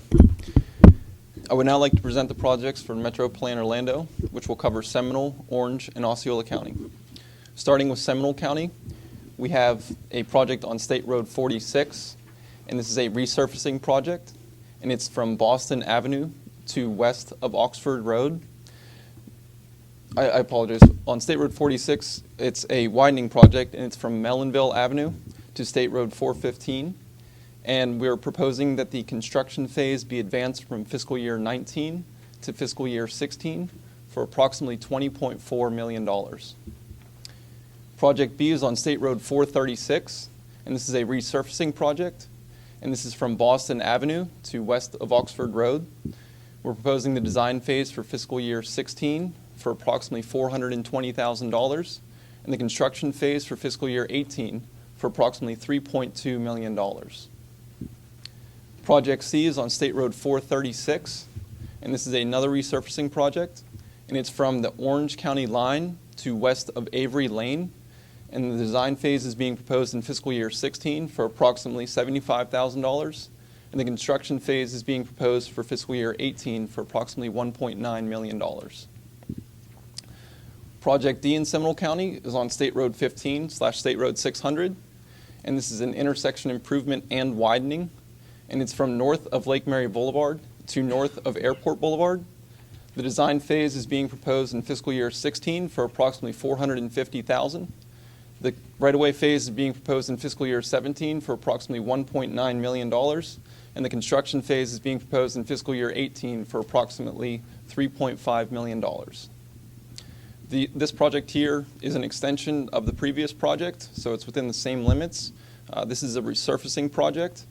I would now like to present the projects for Metro Plan Orlando, which will cover Seminole, Orange, and Osceola County. Starting with Seminole County, we have a project on State Road 46, and this is a resurfacing project, and it's from Boston Avenue to west of Oxford Road. I apologize. On State Road 46, it's a widening project, and it's from Mellonville Avenue to State Road 415, and we're proposing that the construction phase be advanced from fiscal year 19 to fiscal year 16 for approximately $20.4 million. Project B is on State Road 436, and this is a resurfacing project, and this is from Boston Avenue to west of Oxford Road. We're proposing the design phase for fiscal year 16 for approximately $420,000, and the construction phase for fiscal year 18 for approximately $3.2 million. Project C is on State Road 436, and this is another resurfacing project, and it's from the Orange County line to west of Avery Lane, and the design phase is being proposed in fiscal year 16 for approximately $75,000, and the construction phase is being proposed for fiscal year 18 for approximately $1.9 million. Project D in Seminole County is on State Road 15/State Road 600, and this is an intersection improvement and widening, and it's from north of Lake Mary Boulevard to north of Airport Boulevard. The design phase is being proposed in fiscal year 16 for approximately $450,000. The right-of-way phase is being proposed in fiscal year 17 for approximately $1.9 million, and the construction phase is being proposed in fiscal year 18 for approximately $3.5 million. This project here is an extension of the previous project, so it's within the same limits. This is a resurfacing project,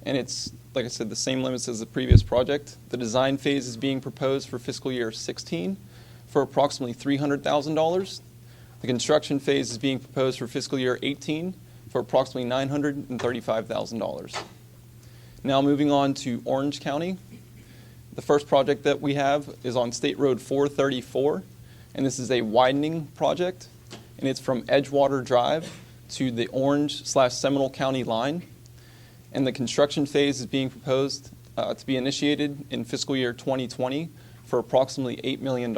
and it's like I said, the same limits as the previous project. The design phase is being proposed for fiscal year 16 for approximately $300,000. The construction phase is being proposed for fiscal year 18 for approximately $935,000. Now moving on to Orange County. The first project that we have is on State Road 434, and this is a widening project, and it's from Edgewater Drive to the Orange/Seminole County line, and the construction phase is being proposed to be initiated in fiscal year 2020 for approximately $8 million.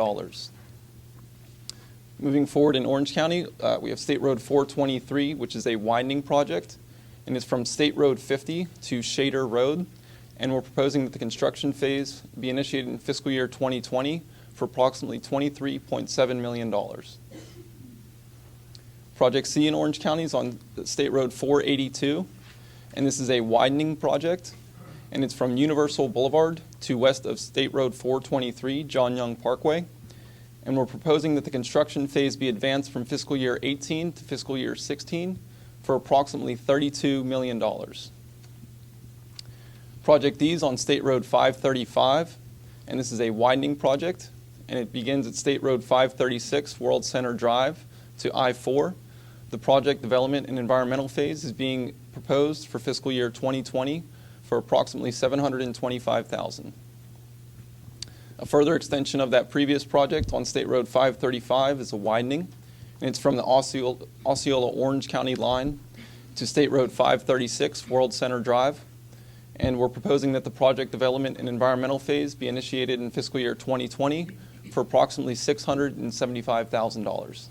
Moving forward in Orange County, we have State Road 423, which is a widening project, and it's from State Road 50 to Shader Road, and we're proposing that the construction phase be initiated in fiscal year 2020 for approximately $23.7 million. Project C in Orange County is on State Road 482, and this is a widening project, and it's from Universal Boulevard to west of State Road 423, John Young Parkway, and we're proposing that the construction phase be advanced from fiscal year 18 to fiscal year 16 for approximately $32 million. Project D is on State Road 535, and this is a widening project, and it begins at State Road 536, World Center Drive to I-4. The project development and environmental phase is being proposed for fiscal year 2020 for approximately $725,000. A further extension of that previous project on State Road 535 is a widening, and it's from the Osceola Orange County line to State Road 536, World Center Drive. And we're proposing that the project development and environmental phase be initiated in fiscal year 2020 for approximately $675,000.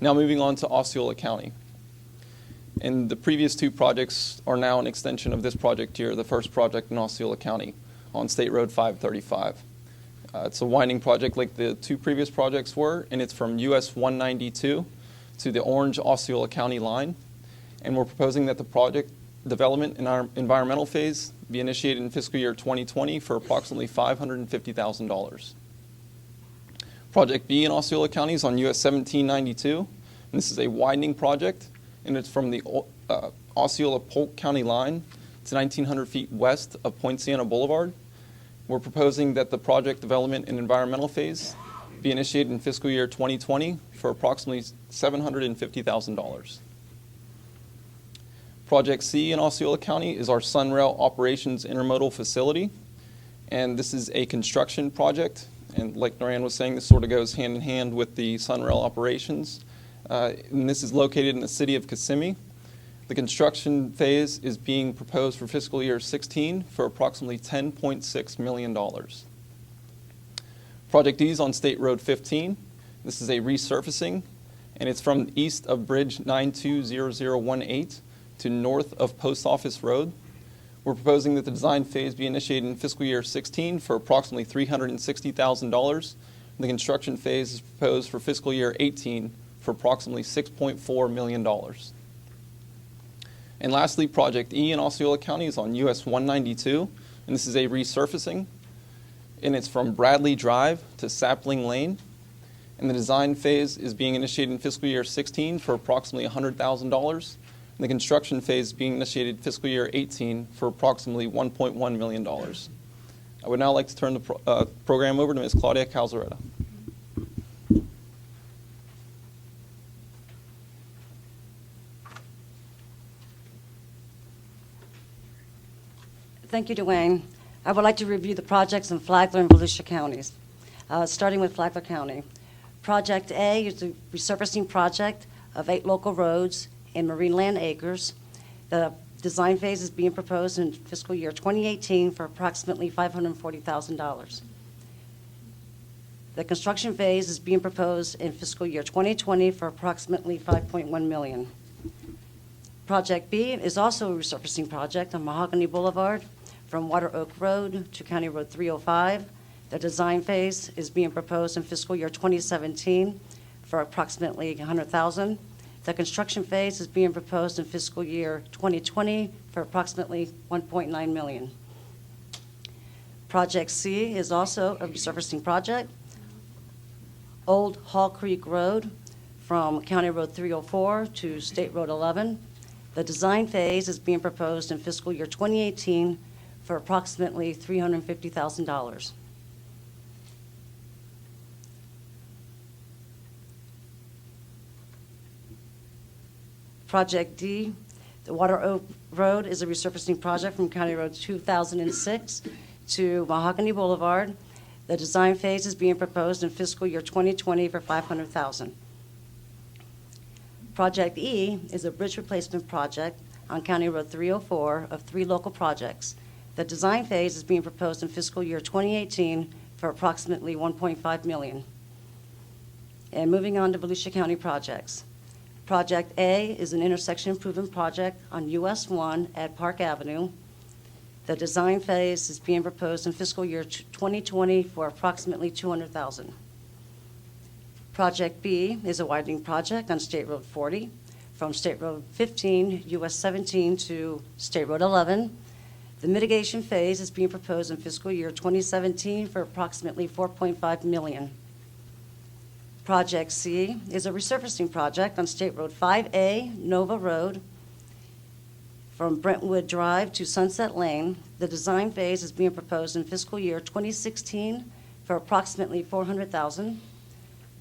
Now moving on to Osceola County. And the previous two projects are now an extension of this project here, the first project in Osceola County on State Road 535. It's a winding project like the two previous projects were, and it's from US 192 to the Orange Osceola County line. And we're proposing that the project development and our environmental phase be initiated in fiscal year 2020 for approximately $550,000. Project B in Osceola County is on US 1792, and this is a widening project, and it's from the Osceola Polk County line to 1,900 feet west of Point Siena Boulevard. We're proposing that the project development and environmental phase be initiated in fiscal year 2020 for approximately $750,000. Project C in Osceola County is our Sunrail Operations Intermodal Facility, and this is a construction project. And like Marion was saying, this sort of goes hand in hand with the Sunrail operations. And this is located in the city of Kissimmee. The construction phase is being proposed for fiscal year 16 for approximately $10.6 million. Project D is on State Road 15. This is a resurfacing, and it's from east of Bridge 920018 to north of Post Office Road. We're proposing that the design phase be initiated in fiscal year 16 for approximately $360,000. The construction phase is proposed for fiscal year 18 for approximately $6.4 million. And lastly, Project E in Osceola County is on US 192, and this is a resurfacing, and it's from Bradley Drive to Sapling Lane. And the design phase is being initiated in fiscal year 16 for approximately $100,000. The construction phase is being initiated fiscal year 18 for approximately $1.1 million. I would now like to turn the program over to Ms. Claudia Calzaretta. Thank you, Dwayne. I would like to review the projects in Flagler and Volusia counties, starting with Flagler County. Project A is a resurfacing project of 8 local roads in Marine Land Acres. The design phase is being proposed in fiscal year 2018 for approximately $540,000. The construction phase is being proposed in fiscal year 2020 for approximately $5.1 million. Project B is also a resurfacing project on Mahogany Boulevard from Water Oak Road to County Road 305. The design phase is being proposed in fiscal year 2017 for approximately $100,000. The construction phase is being proposed in fiscal year 2020 for approximately $1.9 million. Project C is also a resurfacing project. Old Hall Creek Road from County Road 304 to State Road 11. The design phase is being proposed in fiscal year 2018 for approximately $350,000. Project D, the Water Oak Road is a resurfacing project from County Road 2006 to Mahogany Boulevard. The design phase is being proposed in fiscal year 2020 for $500,000. Project E is a bridge replacement project on County Road 304 of 3 local projects. The design phase is being proposed in fiscal year 2018 for approximately $1.5 million. And moving on to Volusia County projects. Project A is an intersection improvement project on US 1 at Park Avenue. The design phase is being proposed in fiscal year 2020 for approximately $200,000. Project B is a widening project on State Road 40 from State Road 15, US 17 to State Road 11. The mitigation phase is being proposed in fiscal year 2017 for approximately $4.5 million. Project C is a resurfacing project on State Road 5A, Nova Road, from Brentwood Drive to Sunset Lane. The design phase is being proposed in fiscal year 2016 for approximately $400,000.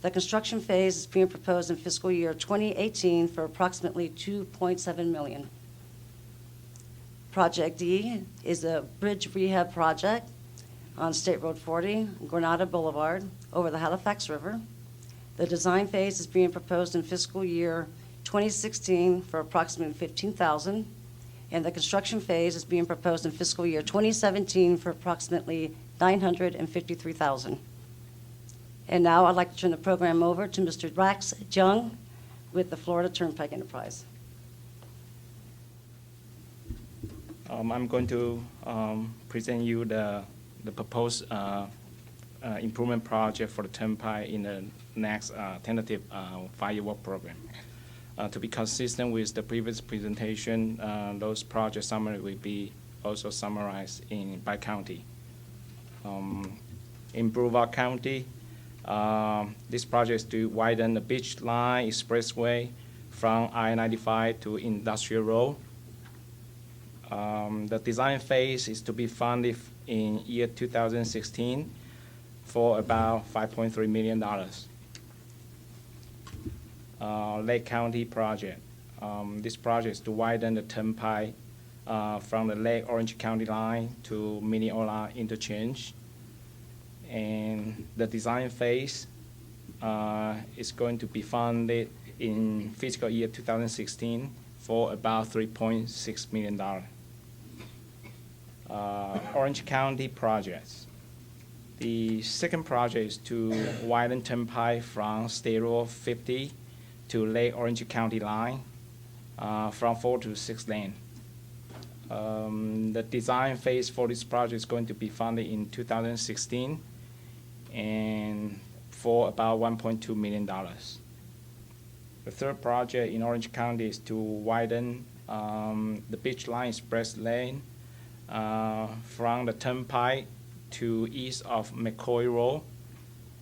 The construction phase is being proposed in fiscal year 2018 for approximately $2.7 million. Project D is a bridge rehab project on State Road 40, Granada Boulevard, over the Halifax River. The design phase is being proposed in fiscal year 2016 for approximately $15,000, and the construction phase is being proposed in fiscal year 2017 for approximately $953,000. And now I'd like to turn the program over to Mr. Rax Jung with the Florida Turnpike Enterprise. I'm going to present you the proposed improvement project for the turnpike in the next tentative 5-year work program. To be consistent with the previous presentation, those project summary will be also summarized by county. In Brevard County, this project is to widen the Beach Line Expressway from I-95 to Industrial Road. The design phase is to be funded in year 2016 for about $5.3 million. Lake County project. This project is to widen the turnpike from the Lake Orange County line to Mineola interchange. And the design phase is going to be funded in fiscal year 2016 for about $3.6 million. Orange County projects. The second project is to widen turnpike from State Road 50 to Lake Orange County line from 4 to 6 lane. The design phase for this project is going to be funded in 2016 and for about $1.2 million. The third project in Orange County is to widen the Beach Line Express lane from the turnpike to east of McCoy Road,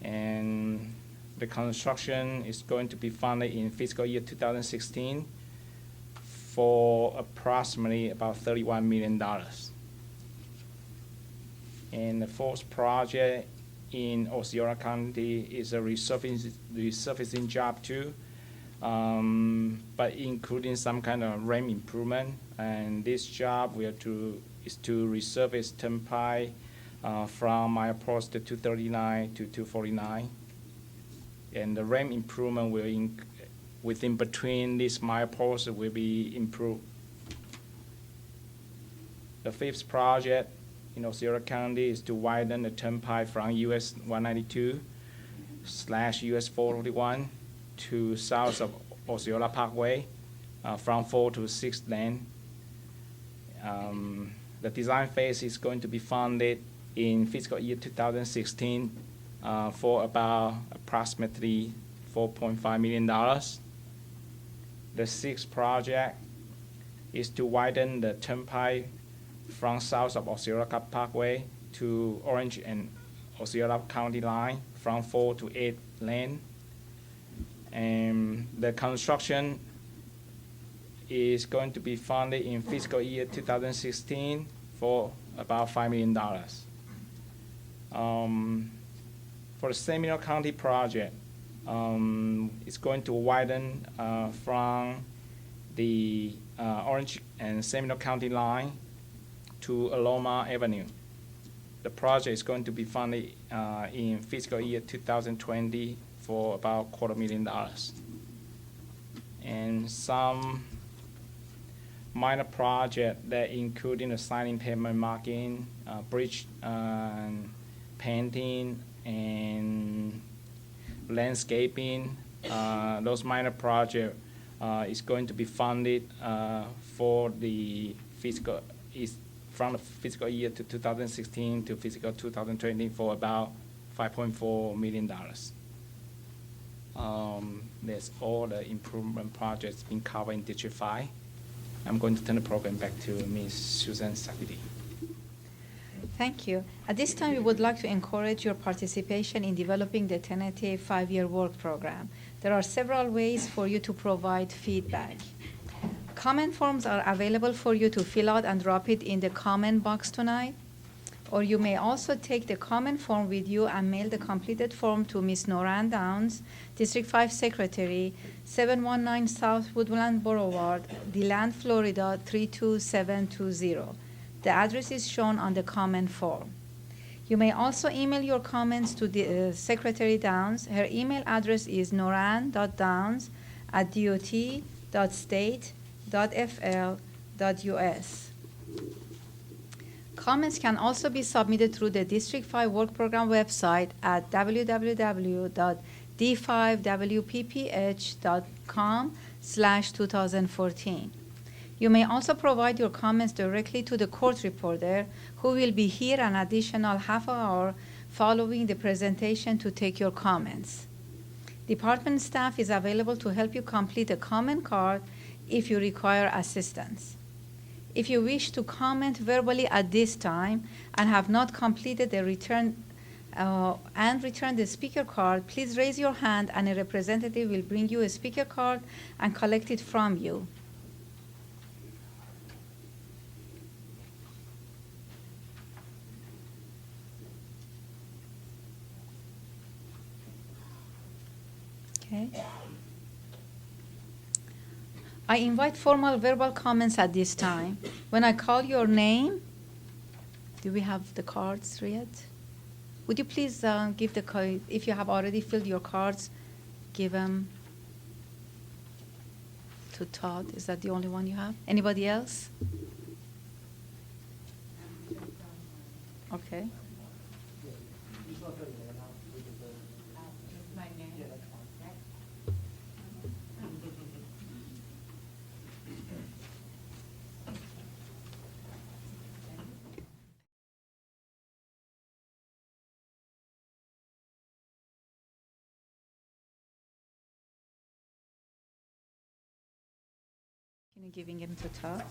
and the construction is going to be funded in fiscal year 2016 for approximately about $31 million. And the fourth project in Osceola County is a resurfacing job too, but including some kind of ramp improvement. And this job is to resurface turnpike from milepost 239 to 249. And the ramp improvement will within between these mileposts will be improved. The fifth project in Osceola County is to widen the turnpike from US 192/US 441 to south of Osceola Parkway from 4 to 6 lane. The design phase is going to be funded in fiscal year 2016 for about approximately $4.5 million. The sixth project is to widen the turnpike from south of Osceola Parkway to Orange and Osceola County line from 4 to 8 lane. And the construction is going to be funded in fiscal year 2016 for about $5 million. For the Seminole County project, it's going to widen from the Orange and Seminole County line to Aloma Avenue. The project is going to be funded in fiscal year 2020 for about $250,000. And some minor project that including the signing, pavement marking, bridge painting, and landscaping. Those minor projects is going to be funded for the fiscal from the fiscal year to 2016 to fiscal 2020 for about $5.4 million. That's all the improvement projects being covered in District 5. I'm going to turn the program back to Ms. Susan Sakidi. Thank you. At this time, we would like to encourage your participation in developing the tentative 5-year work program. There are several ways for you to provide feedback. Comment forms are available for you to fill out and drop it in the comment box tonight. Or you may also take the comment form with you and mail the completed form to Ms. Noran Downs, District 5 Secretary, 719 South Woodland Boulevard, DeLand, Florida 32720. The address is shown on the comment form. You may also email your comments to the Secretary Downs. Her email address is noran.downs@dot.state.fl.us. Comments can also be submitted through the District 5 Work Program website at www.d5wpph.com/2014. You may also provide your comments directly to the court reporter, who will be here an additional half hour following the presentation to take your comments. Department staff is available to help you complete a comment card if you require assistance. If you wish to comment verbally at this time and have not completed the return the speaker card, please raise your hand and a representative will bring you a speaker card and collect it from you. Okay. I invite formal verbal comments at this time. When I call your name, do we have the cards yet? Would you please give the card, if you have already filled your cards, give them to Todd. Is that the only one you have? Anybody else? Okay. Giving him to Todd.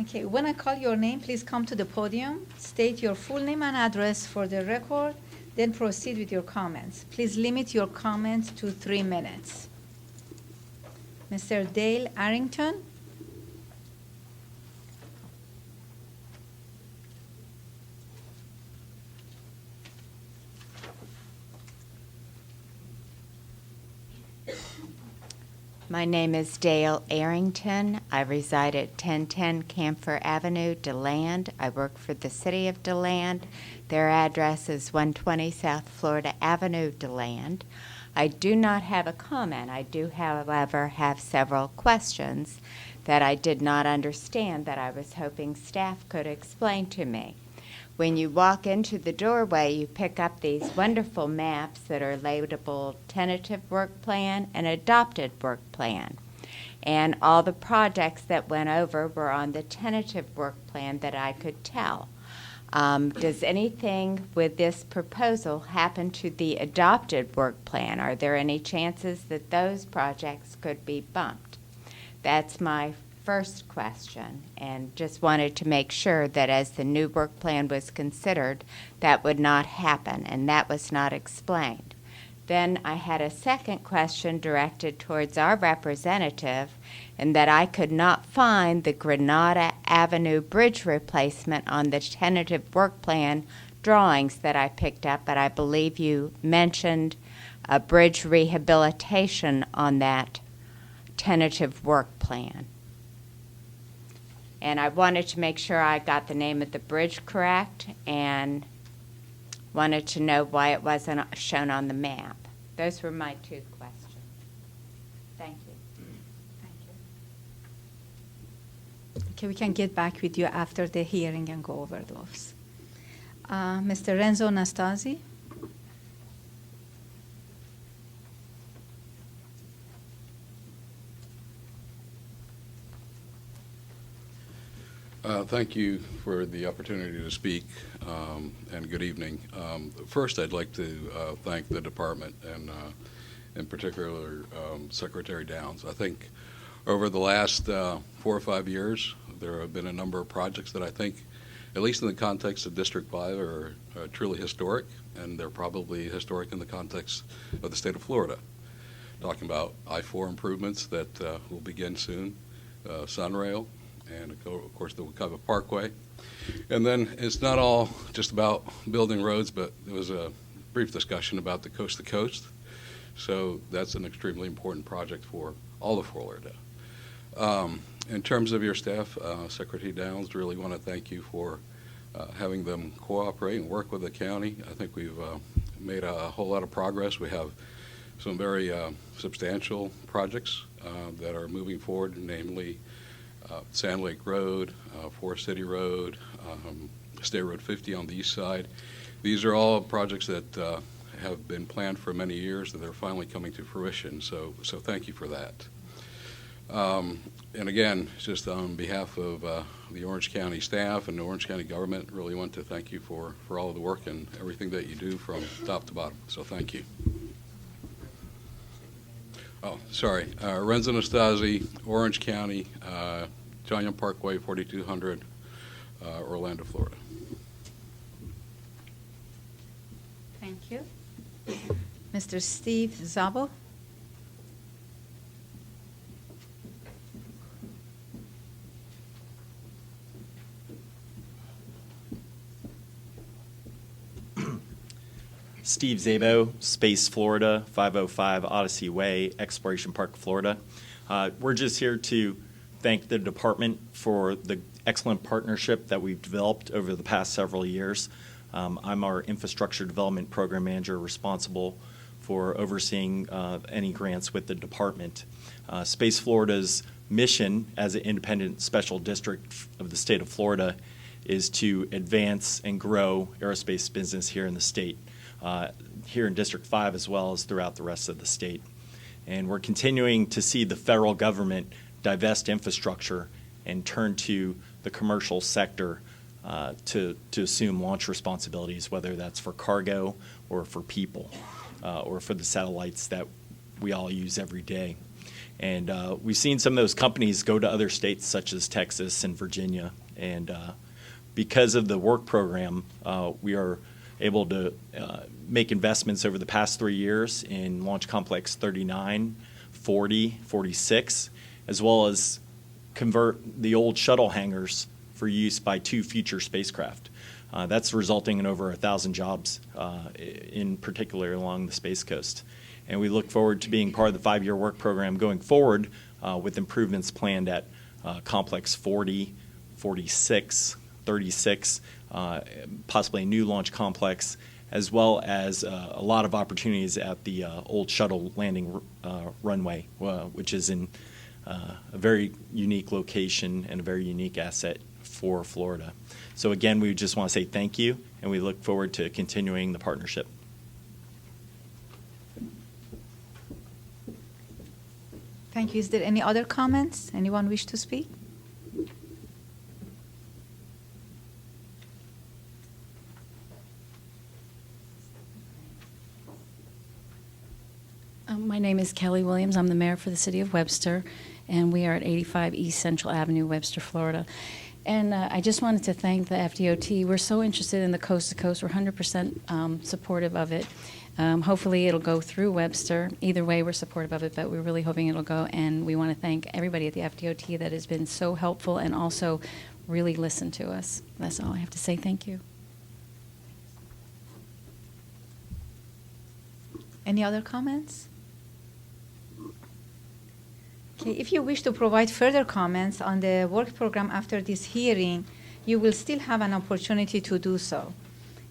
Okay, when I call your name, please come to the podium, state your full name and address for the record, then proceed with your comments. Please limit your comments to 3 minutes. Mr. Dale Arrington. My name is Dale Arrington. I reside at 1010 Camphor Avenue, DeLand. I work for the City of DeLand. Their address is 120 South Florida Avenue, DeLand. I do not have a comment. I do, however, have several questions that I did not understand that I was hoping staff could explain to me. When you walk into the doorway, you pick up these wonderful maps that are labeled tentative work plan and adopted work plan. And all the projects that went over were on the tentative work plan that I could tell. Does anything with this proposal happen to the adopted work plan? Are there any chances that those projects could be bumped? That's my first question, and just wanted to make sure that as the new work plan was considered, that would not happen, and that was not explained. Then I had a second question directed towards our representative, and that I could not find the Granada Avenue bridge replacement on the tentative work plan drawings that I picked up, but I believe you mentioned a bridge rehabilitation on that tentative work plan. And I wanted to make sure I got the name of the bridge correct, and wanted to know why it wasn't shown on the map. Those were my two questions. Thank you. Okay, we can get back with you after the hearing and go over those. Mr. Renzo Nastasi. Thank you for the opportunity to speak, and good evening. First, I'd like to thank the department and, in particular, Secretary Downs. I think over the last 4 or 5 years, there have been a number of projects that I think, at least in the context of District 5, are truly historic, and they're probably historic in the context of the state of Florida. Talking about I-4 improvements that will begin soon, Sunrail, and of course the Wekiva Parkway. And then it's not all just about building roads, but there was a brief discussion about the coast to coast. So that's an extremely important project for all of Florida. In terms of your staff, Secretary Downs, really want to thank you for having them cooperate and work with the county. I think we've made a whole lot of progress. We have some very substantial projects that are moving forward, namely Sand Lake Road, Forest City Road, State Road 50 on the east side. These are all projects that have been planned for many years that are finally coming to fruition, so thank you for that. And again, just on behalf of the Orange County staff and the Orange County government, really want to thank you for all of the work and everything that you do from top to bottom, so thank you. Oh, sorry, Renzo Nastasi, Orange County, John Young Parkway, 4200, Orlando, Florida. Thank you. Mr. Steve Zabo. Steve Zabo, Space Florida, 505 Odyssey Way, Exploration Park, Florida. We're just here to thank the department for the excellent partnership that we've developed over the past several years. I'm our Infrastructure Development Program Manager responsible for overseeing any grants with the department. Space Florida's mission as an independent special district of the state of Florida is to advance and grow aerospace business here in the state. Here in District 5 as well as throughout the rest of the state. And we're continuing to see the federal government divest infrastructure and turn to the commercial sector to assume launch responsibilities, whether that's for cargo or for people or for the satellites that we all use every day. And we've seen some of those companies go to other states such as Texas and Virginia. And because of the work program, we are able to make investments over the past 3 years in Launch Complex 39, 40, 46, as well as convert the old shuttle hangars for use by 2 future spacecraft. That's resulting in over 1,000 jobs, in particular along the Space Coast. And we look forward to being part of the 5-year work program going forward with improvements planned at Complex 40, 46, 36, possibly a new launch complex, as well as a lot of opportunities at the old shuttle landing runway, which is in a very unique location and a very unique asset for Florida. So again, we just want to say thank you, and we look forward to continuing the partnership. Thank you. Is there any other comments? Anyone wish to speak? My name is Kelly Williams. I'm the mayor for the city of Webster, and we are at 85 East Central Avenue, Webster, Florida. And I just wanted to thank the FDOT. We're so interested in the coast to coast. We're 100% supportive of it. Hopefully, it'll go through Webster. Either way, we're supportive of it, but we're really hoping it'll go. And we want to thank everybody at the FDOT that has been so helpful and also really listened to us. That's all I have to say. Thank you. Any other comments? Okay, if you wish to provide further comments on the work program after this hearing, you will still have an opportunity to do so.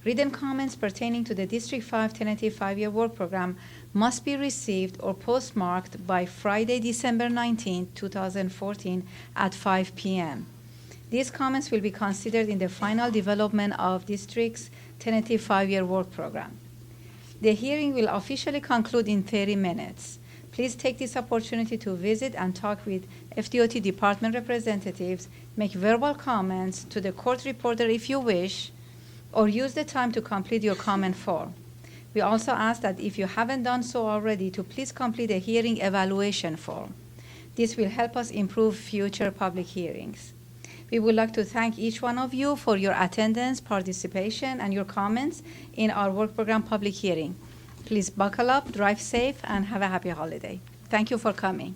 Written comments pertaining to the District 5 tentative 5-year work program must be received or postmarked by Friday, December 19, 2014 at 5 p.m. These comments will be considered in the final development of District's tentative 5-year work program. The hearing will officially conclude in 30 minutes. Please take this opportunity to visit and talk with FDOT department representatives, make verbal comments to the court reporter if you wish, or use the time to complete your comment form. We also ask that if you haven't done so already, to please complete a hearing evaluation form. This will help us improve future public hearings. We would like to thank each one of you for your attendance, participation, and your comments in our work program public hearing. Please buckle up, drive safe, and have a happy holiday. Thank you for coming.